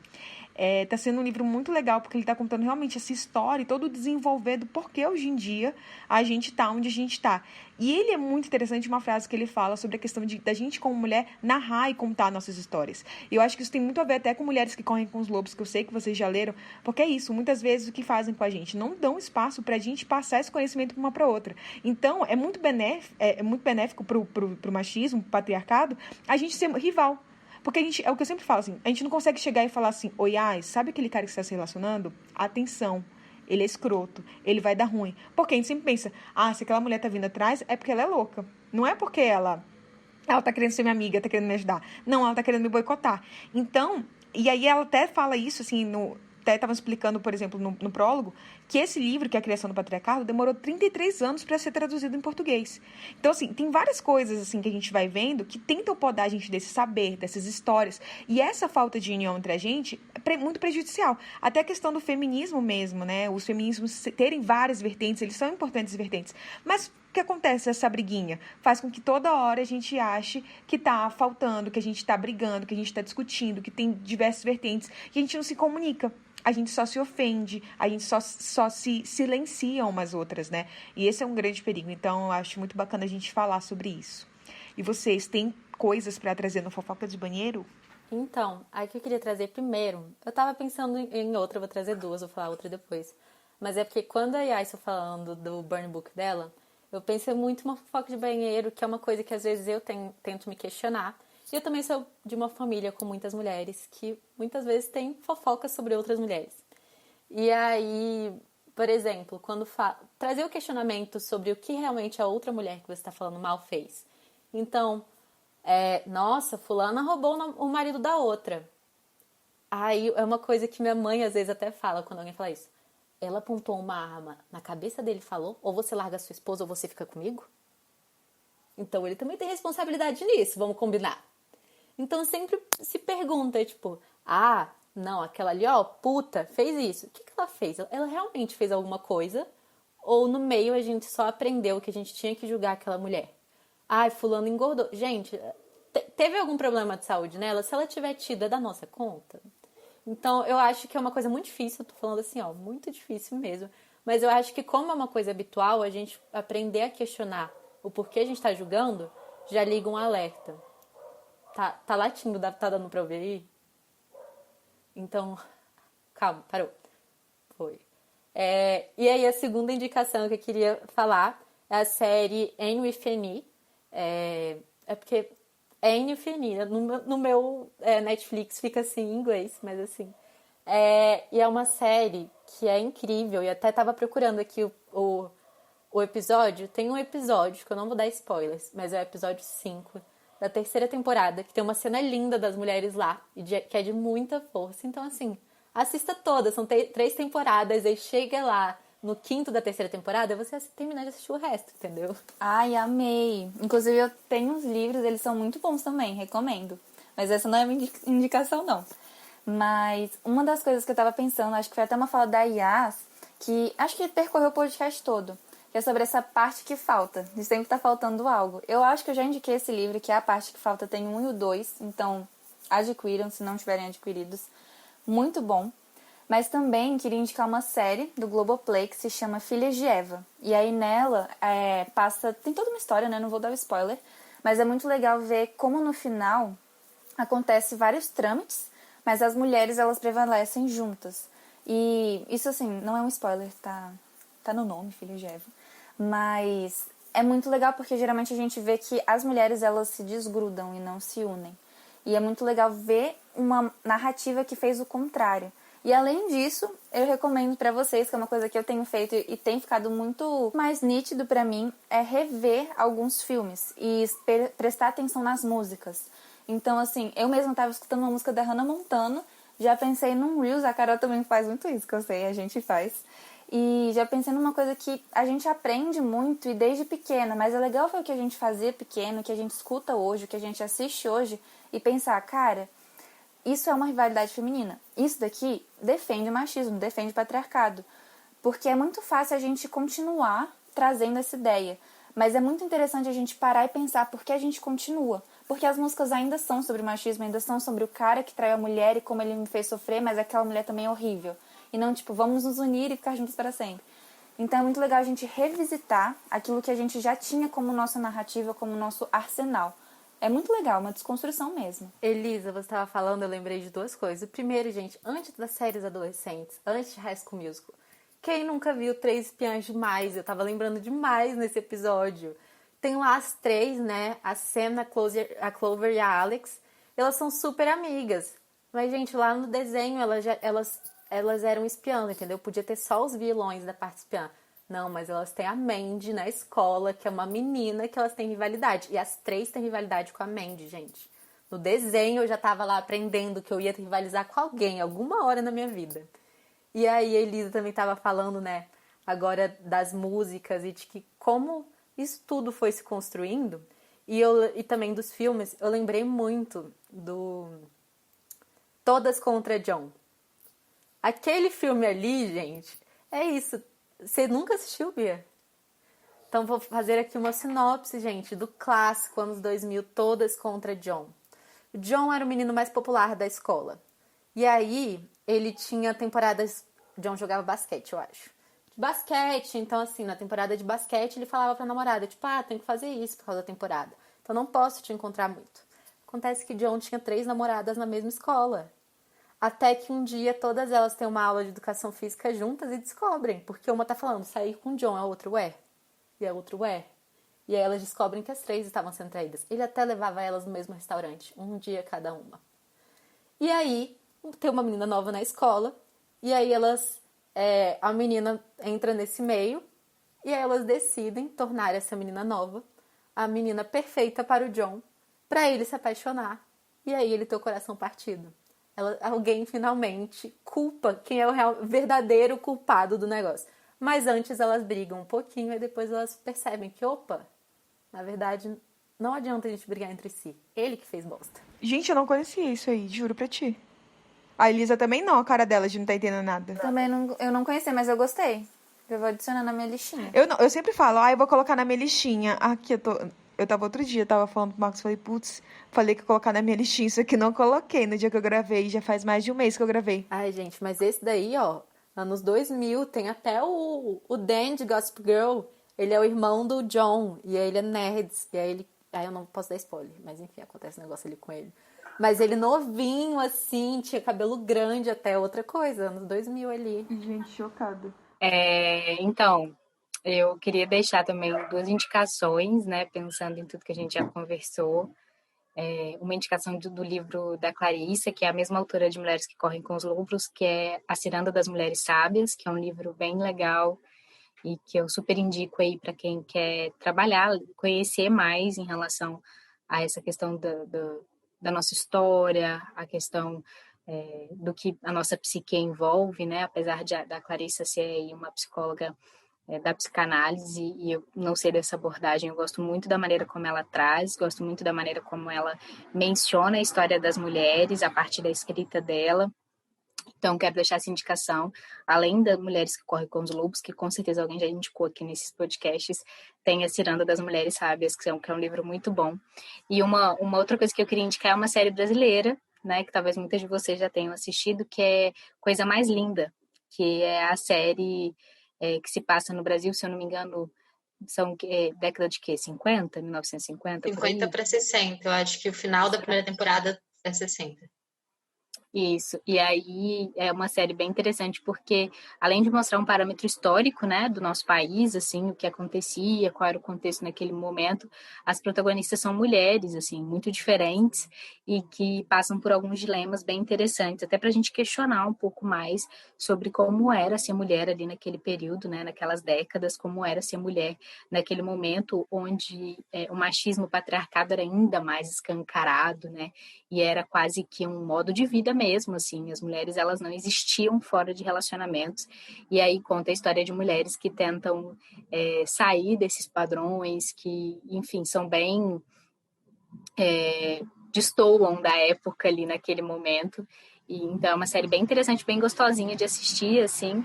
Tá sendo um livro muito legal, porque ele tá contando realmente essa história e todo o desenvolver do porquê hoje em dia a gente tá onde a gente tá. E ele é muito interessante, uma frase que ele fala sobre a questão da gente como mulher narrar e contar nossas histórias. E eu acho que isso tem muito a ver até com Mulheres que Correm com os Lobos, que eu sei que vocês já leram, porque é isso, muitas vezes o que fazem com a gente? Não dão espaço pra gente passar esse conhecimento uma pra outra. Então, é muito benéfico pro machismo, pro patriarcado, a gente ser rival. Porque é o que eu sempre falo, assim, a gente não consegue chegar e falar assim, oi, sabe aquele cara que você está se relacionando? Atenção, ele é escroto, ele vai dar ruim. Porque a gente sempre pensa, se aquela mulher tá vindo atrás, é porque ela é louca. Não é porque ela tá querendo ser minha amiga, tá querendo me ajudar. Não, ela tá querendo me boicotar. Então, e aí ela até fala isso, assim, até estava explicando, por exemplo, no prólogo, que esse livro, que é A Criação do Patriarcado, demorou 33 anos para ser traduzido em português. Então, assim, tem várias coisas assim que a gente vai vendo que tentam podar a gente desse saber, dessas histórias. E essa falta de união entre a gente é muito prejudicial. Até a questão do feminismo mesmo, né? Os feminismos terem várias vertentes, eles são importantes vertentes. Mas o que acontece? Essa briguinha faz com que toda hora a gente ache que tá faltando, que a gente tá brigando, que a gente tá discutindo, que tem diversas vertentes, e a gente não se comunica. A gente só se ofende, a gente só se silencia umas outras, né? E esse é um grande perigo. Então, eu acho muito bacana a gente falar sobre isso. E vocês, têm coisas para trazer no Fofoca de Banheiro? Então, aí que eu queria trazer primeiro, eu tava pensando em outra, eu vou trazer duas, vou falar outra depois. Mas é porque quando a Yas foi falando do burn book dela, eu pensei muito uma fofoca de banheiro, que é uma coisa que às vezes eu tento me questionar. E eu também sou de uma família com muitas mulheres, que muitas vezes tem fofocas sobre outras mulheres. E aí, por exemplo, quando trazer o questionamento sobre o que realmente a outra mulher que você está falando mal fez. Então, nossa, fulana roubou o marido da outra. Aí é uma coisa que minha mãe às vezes até fala quando alguém fala isso. Ela apontou uma arma na cabeça dele e falou: ou você larga a sua esposa ou você fica comigo? Então ele também tem responsabilidade nisso, vamos combinar. Então sempre se pergunta, tipo, não, aquela ali, ó, puta, fez isso. O que ela fez? Ela realmente fez alguma coisa? Ou no meio a gente só aprendeu que a gente tinha que julgar aquela mulher? Fulano engordou. Gente, teve algum problema de saúde nela? Se ela tiver tido, é da nossa conta? Então, eu acho que é uma coisa muito difícil, eu tô falando assim, ó, muito difícil mesmo. Mas eu acho que como é uma coisa habitual, a gente aprender a questionar o porquê a gente tá julgando, já liga um alerta. Tá latindo, tá dando pra ouvir aí? Então, calma, parou. Foi. E aí a segunda indicação que eu queria falar é a série Anne with an E. Porque Anne with an E, no meu Netflix fica assim em inglês, mas assim. E é uma série que é incrível, e até tava procurando aqui o episódio. Tem um episódio, que eu não vou dar spoilers, mas é o episódio 5 da terceira temporada, que tem uma cena linda das mulheres lá, que é de muita força. Então, assim, assista todas, são 3 temporadas, aí chega lá no 5º da terceira temporada, você terminar de assistir o resto, entendeu? Ai, amei. Inclusive, eu tenho uns livros, eles são muito bons também, recomendo. Mas essa não é minha indicação, não. Mas uma das coisas que eu tava pensando, acho que foi até uma fala da Yas, que acho que percorreu o podcast todo, que é sobre essa parte que falta, de sempre tá faltando algo. Eu acho que eu já indiquei esse livro, que é A Parte que Falta, tem o 1 e o 2, então adquiram, se não tiverem adquiridos. Muito bom. Mas também queria indicar uma série do Globoplay que se chama Filhas de Eva. E aí nela tem toda uma história, né? Não vou dar o spoiler, mas é muito legal ver como no final acontece vários trâmites, mas as mulheres elas prevalecem juntas. E isso assim, não é um spoiler, tá no nome, Filhas de Eva. Mas é muito legal porque geralmente a gente vê que as mulheres elas se desgrudam e não se unem. E é muito legal ver uma narrativa que fez o contrário. E além disso, eu recomendo pra vocês, que é uma coisa que eu tenho feito e tem ficado muito mais nítido pra mim, é rever alguns filmes e prestar atenção nas músicas. Então, assim, eu mesma tava escutando uma música da Hannah Montana, já pensei num Reels, a Carol também faz muito isso, que eu sei, a gente faz. E já pensei numa coisa que a gente aprende muito e desde pequena, mas é legal ver o que a gente fazia pequeno, o que a gente escuta hoje, o que a gente assiste hoje e pensar, cara, isso é uma rivalidade feminina. Isso daqui defende o machismo, defende o patriarcado. Porque é muito fácil a gente continuar trazendo essa ideia. Mas é muito interessante a gente parar e pensar por que a gente continua. Porque as músicas ainda são sobre machismo, ainda são sobre o cara que traiu a mulher e como ele me fez sofrer, mas aquela mulher também é horrível. E não, tipo, vamos nos unir e ficar juntos para sempre. Então é muito legal a gente revisitar aquilo que a gente já tinha como nossa narrativa, como nosso arsenal. É muito legal, uma desconstrução mesmo. Elisa, você estava falando, eu lembrei de 2 coisas. O primeiro, gente, antes das séries adolescentes, antes de High School Musical, quem nunca viu 3 Espiãs Demais? Eu tava lembrando demais nesse episódio. Tem lá as 3, né? A Sam, a Clover e a Alex. Elas são super amigas. Mas, gente, lá no desenho, elas eram espiãs, entendeu? Podia ter só os vilões da parte espiã. Não, mas elas têm a Mandy na escola, que é uma menina que elas têm rivalidade. E as 3 têm rivalidade com a Mandy, gente. No desenho eu já tava lá aprendendo que eu ia rivalizar com alguém, alguma hora na minha vida. E aí a Elisa também tava falando, né, agora das músicas e de que como isso tudo foi se construindo. E também dos filmes, eu lembrei muito do Todas contra John. Aquele filme ali, gente, é isso. Você nunca assistiu, Bia? Então vou fazer aqui uma sinopse, gente, do clássico anos 2000, Todas contra John. O John era o menino mais popular da escola. E aí, ele tinha temporadas... John jogava basquete, eu acho. De basquete, então assim, na temporada de basquete, ele falava pra namorada, tipo, tem que fazer isso por causa da temporada. Então não posso te encontrar muito. Acontece que John tinha 3 namoradas na mesma escola. Até que um dia todas elas têm uma aula de educação física juntas e descobrem. Porque uma tá falando, sair com o John, a outra, ué. E a outra, ué. E aí elas descobrem que as 3 estavam sendo traídas. Ele até levava elas no mesmo restaurante, um dia cada uma. E aí, tem uma menina nova na escola. E aí a menina entra nesse meio. E aí elas decidem tornar essa menina nova a menina perfeita para o John. Pra ele se apaixonar. E aí ele ter o coração partido. alguém finalmente culpa quem é o verdadeiro culpado do negócio. Mas antes elas brigam um pouquinho e depois elas percebem que, opa, na verdade, não adianta a gente brigar entre si. Ele que fez bosta. Gente, eu não conhecia isso aí, juro pra ti. A Elisa também não, a cara dela de não tá entendendo nada. Também eu não conhecia, mas eu gostei. Eu vou adicionar na minha listinha. Eu sempre falo, eu vou colocar na minha listinha. Aqui, eu tava outro dia, tava falando pro Marcos, falei, putz, falei que ia colocar na minha listinha, isso aqui não coloquei no dia que eu gravei, já faz mais de um mês que eu gravei. Ai, gente, mas esse daí, ó, anos 2000, tem até o Dan de Gossip Girl, ele é o irmão do John, e aí ele é nerd, e aí eu não posso dar spoiler, mas enfim, acontece um negócio ali com ele. Mas ele novinho, assim, tinha cabelo grande até, outra coisa, anos 2000 ali. Gente, chocado. Então, eu queria deixar também 2 indicações, né, pensando em tudo que a gente já conversou. Uma indicação do livro da Clarissa, que é a mesma autora de Mulheres que Correm com os Lobos, que é A Ciranda das Mulheres Sábias, que é um livro bem legal e que eu super indico aí para quem quer trabalhar, conhecer mais em relação a essa questão da nossa história, a questão do que a nossa psique envolve, né? Apesar da Clarissa ser aí uma psicóloga da psicanálise, e eu não sei dessa abordagem, eu gosto muito da maneira como ela traz, gosto muito da maneira como ela menciona a história das mulheres a partir da escrita dela. Então, quero deixar essa indicação, além das Mulheres que Correm com os Lobos, que com certeza alguém já indicou aqui nesses podcasts, tem a Ciranda das Mulheres Sábias, que é um livro muito bom. E uma outra coisa que eu queria indicar é uma série brasileira, né, que talvez muitas de vocês já tenham assistido, que é Coisa Mais Linda, que é a série que se passa no Brasil, se eu não me engano, são década de quê? 50? 1950? 50 para 60, eu acho que o final da primeira temporada é 60. Isso, e aí é uma série bem interessante porque, além de mostrar um parâmetro histórico, né, do nosso país, assim, o que acontecia, qual era o contexto naquele momento, as protagonistas são mulheres, assim, muito diferentes e que passam por alguns dilemas bem interessantes, até para a gente questionar um pouco mais sobre como era ser mulher ali naquele período, né, naquelas décadas, como era ser mulher naquele momento onde o machismo, o patriarcado era ainda mais escancarado, né, e era quase que um modo de vida mesmo, assim, as mulheres, elas não existiam fora de relacionamentos, e aí conta a história de mulheres que tentam sair desses padrões que, enfim, são bem destoam da época ali naquele momento, e então é uma série bem interessante, bem gostosinha de assistir, assim.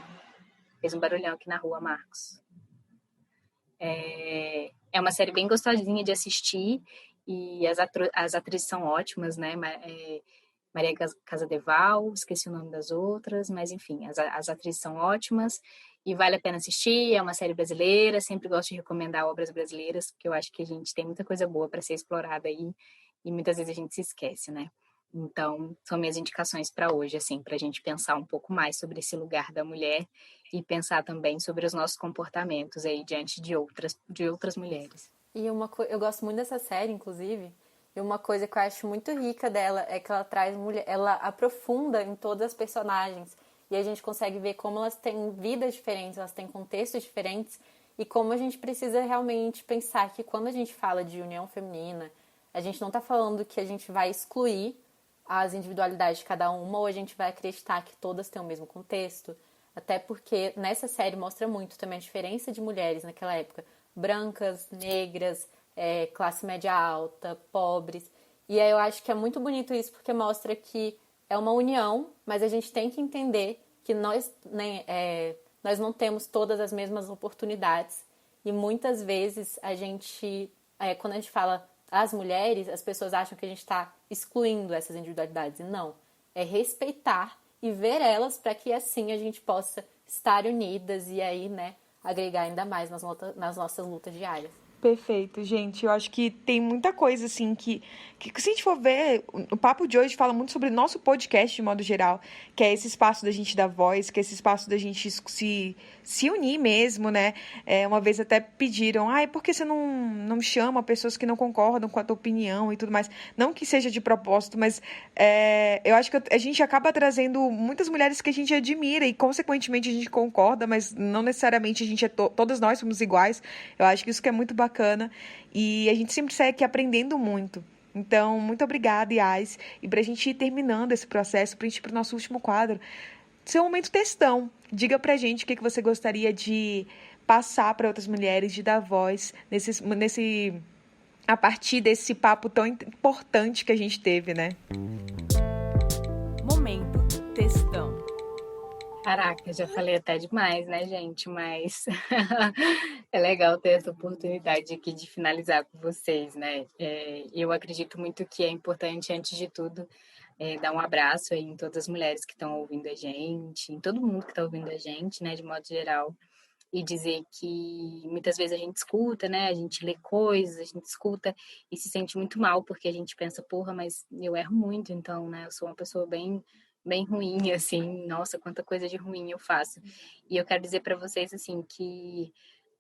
Fez um barulhão aqui na rua, Marcos. É uma série bem gostosinha de assistir, e as atrizes são ótimas, né? Maria Casadeval, esqueci o nome das outras, mas enfim, as atrizes são ótimas e vale a pena assistir. É uma série brasileira, sempre gosto de recomendar obras brasileiras, porque eu acho que a gente tem muita coisa boa para ser explorada aí e muitas vezes a gente se esquece, né? Então, são minhas indicações para hoje, assim, para a gente pensar um pouco mais sobre esse lugar da mulher e pensar também sobre os nossos comportamentos aí diante de outras mulheres. E eu gosto muito dessa série, inclusive. E uma coisa que eu acho muito rica dela é que ela traz ela aprofunda em todas as personagens. E a gente consegue ver como elas têm vidas diferentes, elas têm contextos diferentes. E como a gente precisa realmente pensar que quando a gente fala de união feminina, a gente não está falando que a gente vai excluir as individualidades de cada uma ou a gente vai acreditar que todas têm o mesmo contexto. Até porque nessa série mostra muito também a diferença de mulheres naquela época. Brancas, negras, classe média alta, pobres. E aí eu acho que é muito bonito isso, porque mostra que é uma união, mas a gente tem que entender que nós não temos todas as mesmas oportunidades. E muitas vezes quando a gente fala as mulheres, as pessoas acham que a gente está excluindo essas individualidades. E não, é respeitar e ver elas para que assim a gente possa estar unidas e aí, né, agregar ainda mais nas nossas lutas diárias. Perfeito, gente. Eu acho que tem muita coisa, assim, que se a gente for ver, o Papo de hoje fala muito sobre o nosso podcast, de modo geral, que é esse espaço da gente dar voz, que é esse espaço da gente se unir mesmo, né? Uma vez até pediram, por que você não chama pessoas que não concordam com a tua opinião e tudo mais? Não que seja de propósito, mas eu acho que a gente acaba trazendo muitas mulheres que a gente admira e, consequentemente, a gente concorda, mas não necessariamente a gente todas nós somos iguais. Eu acho que isso que é muito bacana e a gente sempre segue aqui aprendendo muito. Então, muito obrigada, Yas. E pra gente ir terminando esse processo, pra gente ir pro nosso último quadro, seu momento textão. Diga pra gente o que você gostaria de passar para outras mulheres, de dar voz a partir desse papo tão importante que a gente teve, né? Momento textão. Caraca, já falei até demais, né, gente? Mas é legal ter essa oportunidade aqui de finalizar com vocês, né? Eu acredito muito que é importante, antes de tudo, dar um abraço aí em todas as mulheres que estão ouvindo a gente, em todo mundo que está ouvindo a gente, né, de modo geral. E dizer que muitas vezes a gente escuta, né? A gente lê coisas, a gente escuta e se sente muito mal, porque a gente pensa, porra, mas eu erro muito, então, né? Eu sou uma pessoa bem ruim, assim, nossa, quanta coisa de ruim eu faço. E eu quero dizer para vocês, assim, que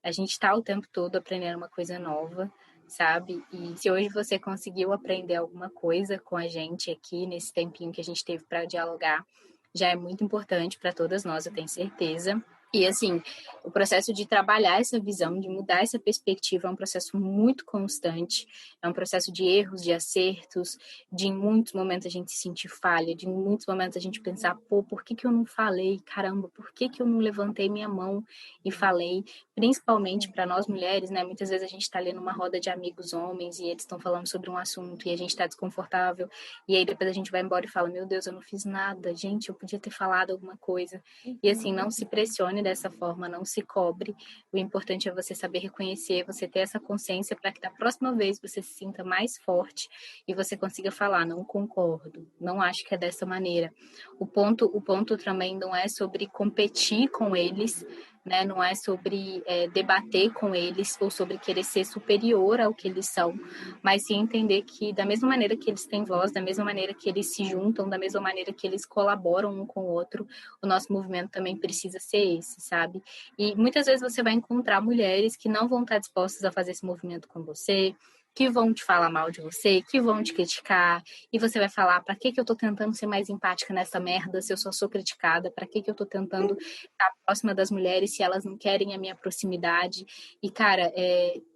a gente está o tempo todo aprendendo uma coisa nova, sabe? E se hoje você conseguiu aprender alguma coisa com a gente aqui, nesse tempinho que a gente teve para dialogar, já é muito importante para todas nós, eu tenho certeza. E, assim, o processo de trabalhar essa visão, de mudar essa perspectiva, é um processo muito constante, é um processo de erros, de acertos, de em muitos momentos a gente se sentir falha, de em muitos momentos a gente pensar, pô, por que eu não falei? Caramba, por que eu não levantei minha mão e falei? Principalmente para nós mulheres, né? Muitas vezes a gente está ali numa roda de amigos homens e eles estão falando sobre um assunto e a gente está desconfortável, e aí depois a gente vai embora e fala, meu Deus, eu não fiz nada, gente, eu podia ter falado alguma coisa. E, assim, não se pressione dessa forma, não se cobre. O importante é você saber reconhecer, você ter essa consciência para que da próxima vez você se sinta mais forte e você consiga falar, não concordo, não acho que é dessa maneira. O ponto também não é sobre competir com eles, né? Não é sobre debater com eles ou sobre querer ser superior ao que eles são, mas sim entender que da mesma maneira que eles têm voz, da mesma maneira que eles se juntam, da mesma maneira que eles colaboram um com o outro, o nosso movimento também precisa ser esse, sabe? E muitas vezes você vai encontrar mulheres que não vão estar dispostas a fazer esse movimento com você, que vão te falar mal de você, que vão te criticar, e você vai falar, pra que eu tô tentando ser mais empática nessa merda se eu só sou criticada? Pra que eu tô tentando estar próxima das mulheres se elas não querem a minha proximidade? E, cara,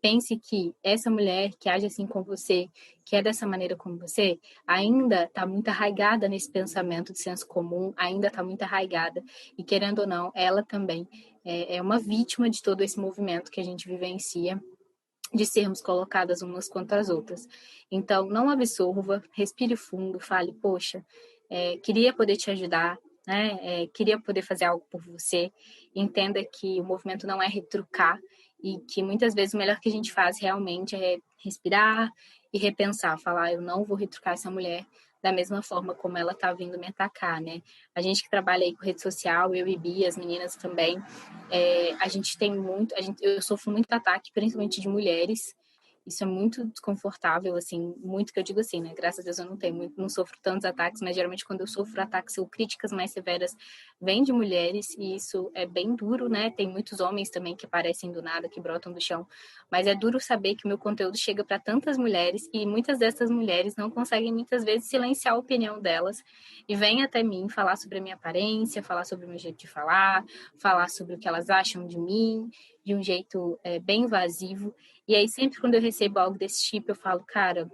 pense que essa mulher que age assim com você, que é dessa maneira como você, ainda tá muito arraigada nesse pensamento de senso comum, ainda tá muito arraigada, e querendo ou não, ela também é uma vítima de todo esse movimento que a gente vivencia, de sermos colocadas umas contra as outras. Então, não absorva, respire fundo, fale, poxa, queria poder te ajudar, né? Queria poder fazer algo por você. Entenda que o movimento não é retrucar e que muitas vezes o melhor que a gente faz realmente é respirar e repensar, falar, eu não vou retrucar essa mulher da mesma forma como ela tá vindo me atacar, né? A gente que trabalha aí com rede social, eu e Bia, as meninas também, a gente tem muito, eu sofro muito ataque, principalmente de mulheres. Isso é muito desconfortável, assim, muito que eu digo assim, né? Graças a Deus eu não sofro tantos ataques, mas geralmente quando eu sofro ataques ou críticas mais severas, vêm de mulheres, e isso é bem duro, né? Tem muitos homens também que aparecem do nada, que brotam do chão, mas é duro saber que o meu conteúdo chega para tantas mulheres e muitas dessas mulheres não conseguem muitas vezes silenciar a opinião delas e vêm até mim falar sobre a minha aparência, falar sobre o meu jeito de falar sobre o que elas acham de mim, de um jeito bem invasivo. E aí, sempre quando eu recebo algo desse tipo, eu falo, cara,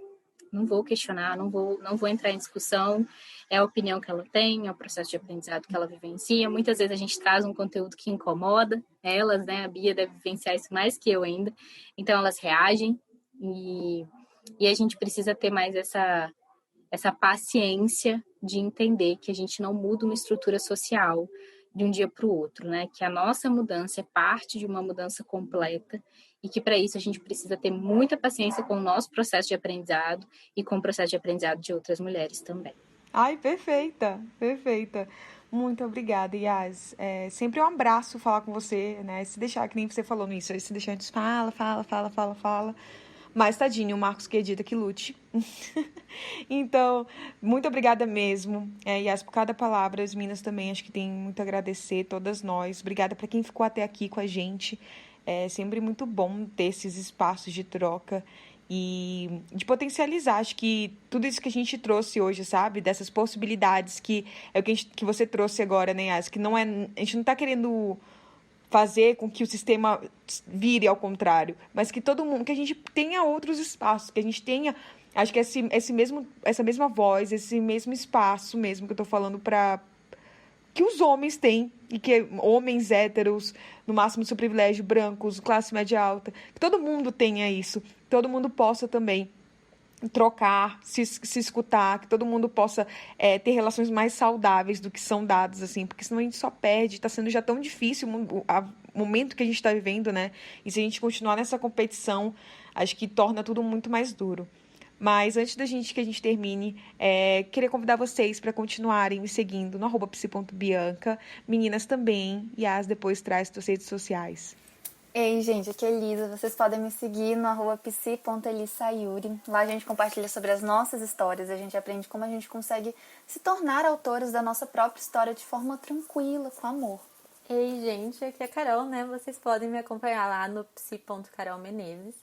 não vou questionar, não vou entrar em discussão, é a opinião que ela tem, é o processo de aprendizado que ela vivencia. Muitas vezes a gente traz um conteúdo que incomoda elas, né? A Bia deve vivenciar isso mais que eu ainda. Então, elas reagem e a gente precisa ter mais essa paciência de entender que a gente não muda uma estrutura social de um dia para o outro, né? Que a nossa mudança é parte de uma mudança completa e que para isso a gente precisa ter muita paciência com o nosso processo de aprendizado e com o processo de aprendizado de outras mulheres também. Ai, perfeita, perfeita. Muito obrigada, Yas. Sempre um abraço falar com você, né? Se deixar, que nem você falou nisso, se deixar antes, fala. Mas, tadinho, o Marcos que edita, que lute. Então, muito obrigada mesmo. Yas, por cada palavra. As meninas também, acho que tem muito a agradecer, todas nós. Obrigada para quem ficou até aqui com a gente. É sempre muito bom ter esses espaços de troca e de potencializar. Acho que tudo isso que a gente trouxe hoje, sabe? Dessas possibilidades que é o que você trouxe agora, né, Yas? Que não é, a gente não está querendo fazer com que o sistema vire ao contrário, mas que todo mundo, que a gente tenha outros espaços, que a gente tenha Acho que essa mesma voz, esse mesmo espaço mesmo que eu tô falando que os homens têm, e que homens héteros, no máximo do seu privilégio, brancos, classe média alta, que todo mundo tenha isso, que todo mundo possa também trocar, se escutar, que todo mundo possa ter relações mais saudáveis do que são dadas, assim, porque senão a gente só perde, tá sendo já tão difícil o momento que a gente tá vivendo, né? E se a gente continuar nessa competição, acho que torna tudo muito mais duro. Mas antes que a gente termine, queria convidar vocês para continuarem me seguindo no @psi.bianca. Meninas também. Yas, depois traz suas redes sociais. Ei, gente, aqui é Elisa. Vocês podem me seguir no @psi.elisayuri. Lá a gente compartilha sobre as nossas histórias. A gente aprende como a gente consegue se tornar autores da nossa própria história de forma tranquila, com amor. Ei, gente, aqui é a Carol, né? Vocês podem me acompanhar lá no psi.carolmeneses.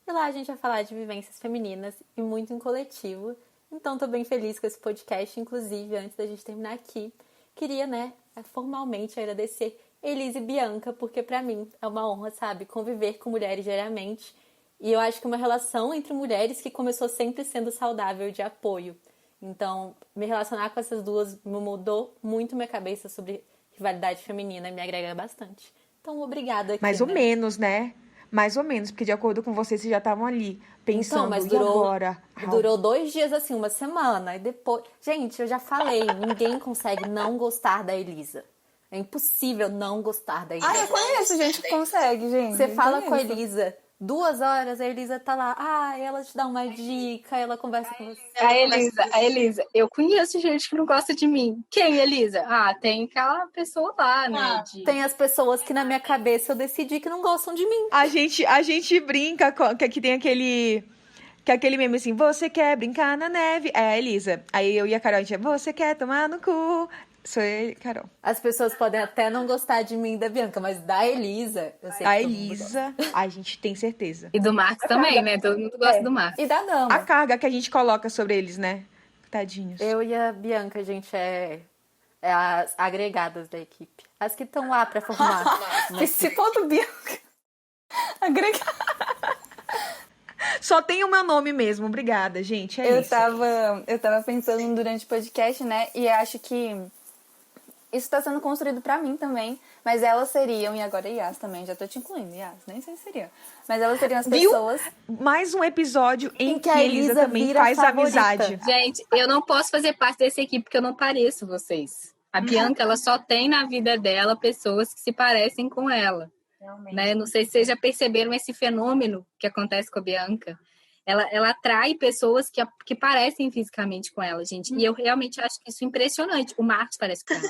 E lá a gente vai falar de vivências femininas e muito em coletivo. Então, tô bem feliz com esse podcast. Inclusive, antes da gente terminar aqui, queria, né, formalmente agradecer Elisa e Bianca, porque pra mim é uma honra, sabe, conviver com mulheres diariamente. E eu acho que uma relação entre mulheres que começou sempre sendo saudável, de apoio. Então, me relacionar com essas duas me mudou muito minha cabeça sobre rivalidade feminina e me agrega bastante. Então, obrigada. Aqui, Mais ou menos, né? Mais ou menos, porque de acordo com vocês já estavam ali pensando, então, mas e agora? Durou 2 dias, assim, uma semana. E depois... Gente, eu já falei, ninguém consegue não gostar da Elisa. É impossível não gostar da Elisa. Ah, eu conheço gente que consegue, gente. Você fala com a Elisa 2 horas, a Elisa tá lá, ela te dá uma dica, ela conversa com você. A Elisa, eu conheço gente que não gosta de mim. Quem, Elisa? Tem aquela pessoa lá, né? Tem as pessoas que na minha cabeça eu decidi que não gostam de mim. A gente brinca que tem aquele meme assim, você quer brincar na neve? É a Elisa. Aí eu e a Carol, a gente você quer tomar no cu? Sou eu e Carol. As pessoas podem até não gostar de mim e da Bianca, mas da Elisa, eu sei que a Elisa, a gente tem certeza. E do Marcos também, né? Todo mundo gosta do Marcos. E da Dama. A carga que a gente coloca sobre eles, né? Tadinhos. Eu e a Bianca, a gente é as agregadas da equipe. As que estão lá pra formar. Psi.bianca. Agregada. Só tem o meu nome mesmo, obrigada, gente. É isso. Eu tava pensando durante o podcast, né? E acho que isso tá sendo construído pra mim também. Mas elas seriam, e agora Yas também, já tô te incluindo, Yas, nem sei se seria. Mas elas seriam as pessoas... Mais um episódio em que a Elisa também faz amizade. Gente, eu não posso fazer parte dessa equipe porque eu não pareço vocês. A Bianca, ela só tem na vida dela pessoas que se parecem com ela. Né? Não sei se vocês já perceberam esse fenômeno que acontece com a Bianca. Ela atrai pessoas que parecem fisicamente com ela, gente. E eu realmente acho isso impressionante. O Marcos parece com ela.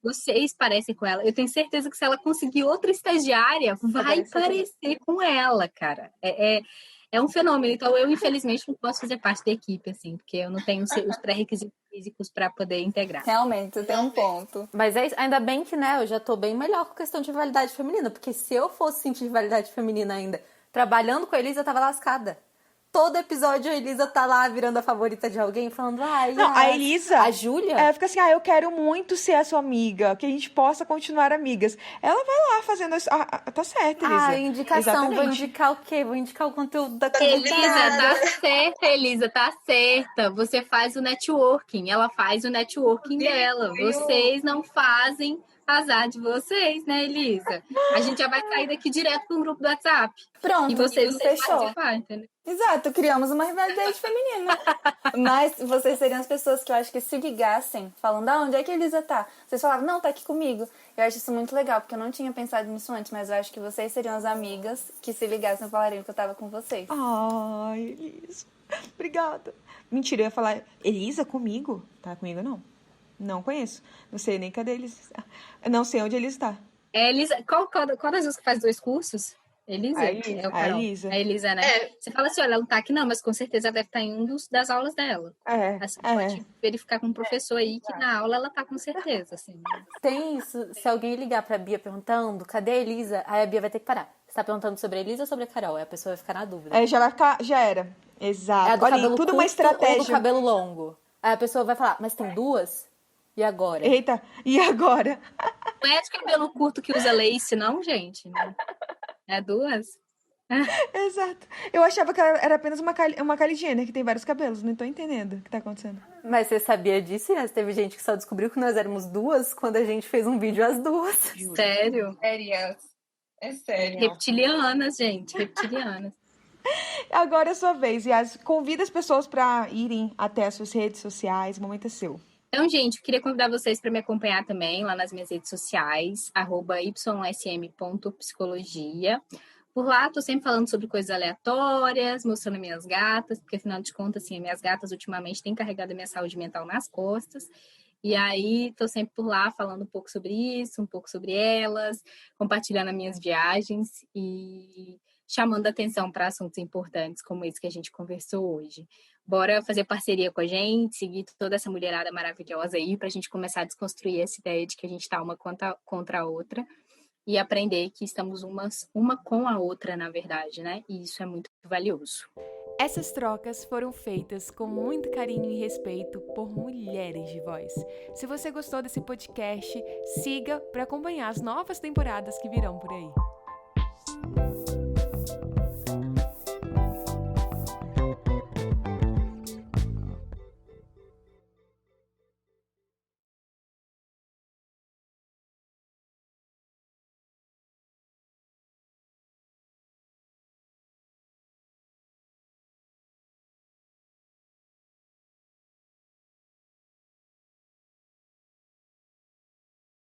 Vocês parecem com ela. Eu tenho certeza que se ela conseguir outra estagiária, vai parecer com ela, cara. É um fenômeno. Então, eu, infelizmente, não posso fazer parte da equipe, assim, porque eu não tenho os pré-requisitos físicos para poder integrar. Realmente, você tem um ponto. Mas ainda bem que, né, eu já tô bem melhor com questão de rivalidade feminina, porque se eu fosse sentir rivalidade feminina ainda, trabalhando com a Elisa, eu tava lascada. Todo episódio a Elisa tá lá virando a favorita de alguém, falando, Não, a Elisa... A Júlia? Ela fica assim, eu quero muito ser a sua amiga, que a gente possa continuar amigas. Ela vai lá fazendo isso. Tá certo, Elisa. Indicação. Exatamente. Vou indicar o quê? Vou indicar o conteúdo da Elisa, tá certa, Elisa, tá certa. Você faz o networking, ela faz o networking dela. Vocês não fazem... azar de vocês, né, Elisa? A gente já vai sair daqui direto para um grupo do WhatsApp. Pronto, e vocês fechou. Participar, entendeu? Exato, criamos uma rivalidade feminina. Mas vocês seriam as pessoas que eu acho que se ligassem, falando, onde é que a Elisa tá? Vocês falavam, não, tá aqui comigo. Eu acho isso muito legal, porque eu não tinha pensado nisso antes, mas eu acho que vocês seriam as amigas que se ligassem e falariam que eu tava com vocês. Ai, Elisa. Obrigada. Mentira, eu ia falar, Elisa comigo? Tá comigo, não. Não conheço. Não sei nem cadê eles. Não sei onde ele está. Elisa, qual das duas que faz 2 cursos? Elisa? A Elisa. A Elisa, né? Você fala assim, olha, ela não tá aqui não, mas com certeza ela deve estar em das aulas dela. Assim, pode verificar com o professor aí que na aula ela tá com certeza, assim. Tem isso, se alguém ligar pra Bia perguntando, cadê a Elisa? Aí a Bia vai ter que parar. Você tá perguntando sobre a Elisa ou sobre a Carol? Aí a pessoa vai ficar na dúvida. Já era. Exato. É a do Olha, cabelo tudo curto uma estratégia. ou do cabelo longo? Aí a pessoa vai falar, mas tem 2? E agora? Eita, e agora? Não é de cabelo curto que usa lace, não, gente? É 2? Exato. Eu achava que ela era apenas uma Kylie Jenner, que tem vários cabelos. Não tô entendendo o que tá acontecendo. Mas você sabia disso, Yas? Teve gente que só descobriu que nós éramos duas quando a gente fez um vídeo as duas. Sério? É sério. Reptilianas, gente. Reptilianas. Agora é a sua vez, Yas. Convida as pessoas pra irem até as suas redes sociais. O momento é seu. Então, gente, eu queria convidar vocês para me acompanhar também lá nas minhas redes sociais, @ysm.psicologia. Por lá, estou sempre falando sobre coisas aleatórias, mostrando minhas gatas, porque afinal de contas, assim, minhas gatas ultimamente têm carregado a minha saúde mental nas costas. E aí, estou sempre por lá falando um pouco sobre isso, um pouco sobre elas, compartilhando as minhas viagens e chamando atenção para assuntos importantes como esse que a gente conversou hoje. Bora fazer parceria com a gente, seguir toda essa mulherada maravilhosa aí, para a gente começar a desconstruir essa ideia de que a gente está uma contra a outra e aprender que estamos uma com a outra, na verdade, né? E isso é muito valioso. Essas trocas foram feitas com muito carinho e respeito por mulheres de voz. Se você gostou desse podcast, siga para acompanhar as novas temporadas que virão por aí.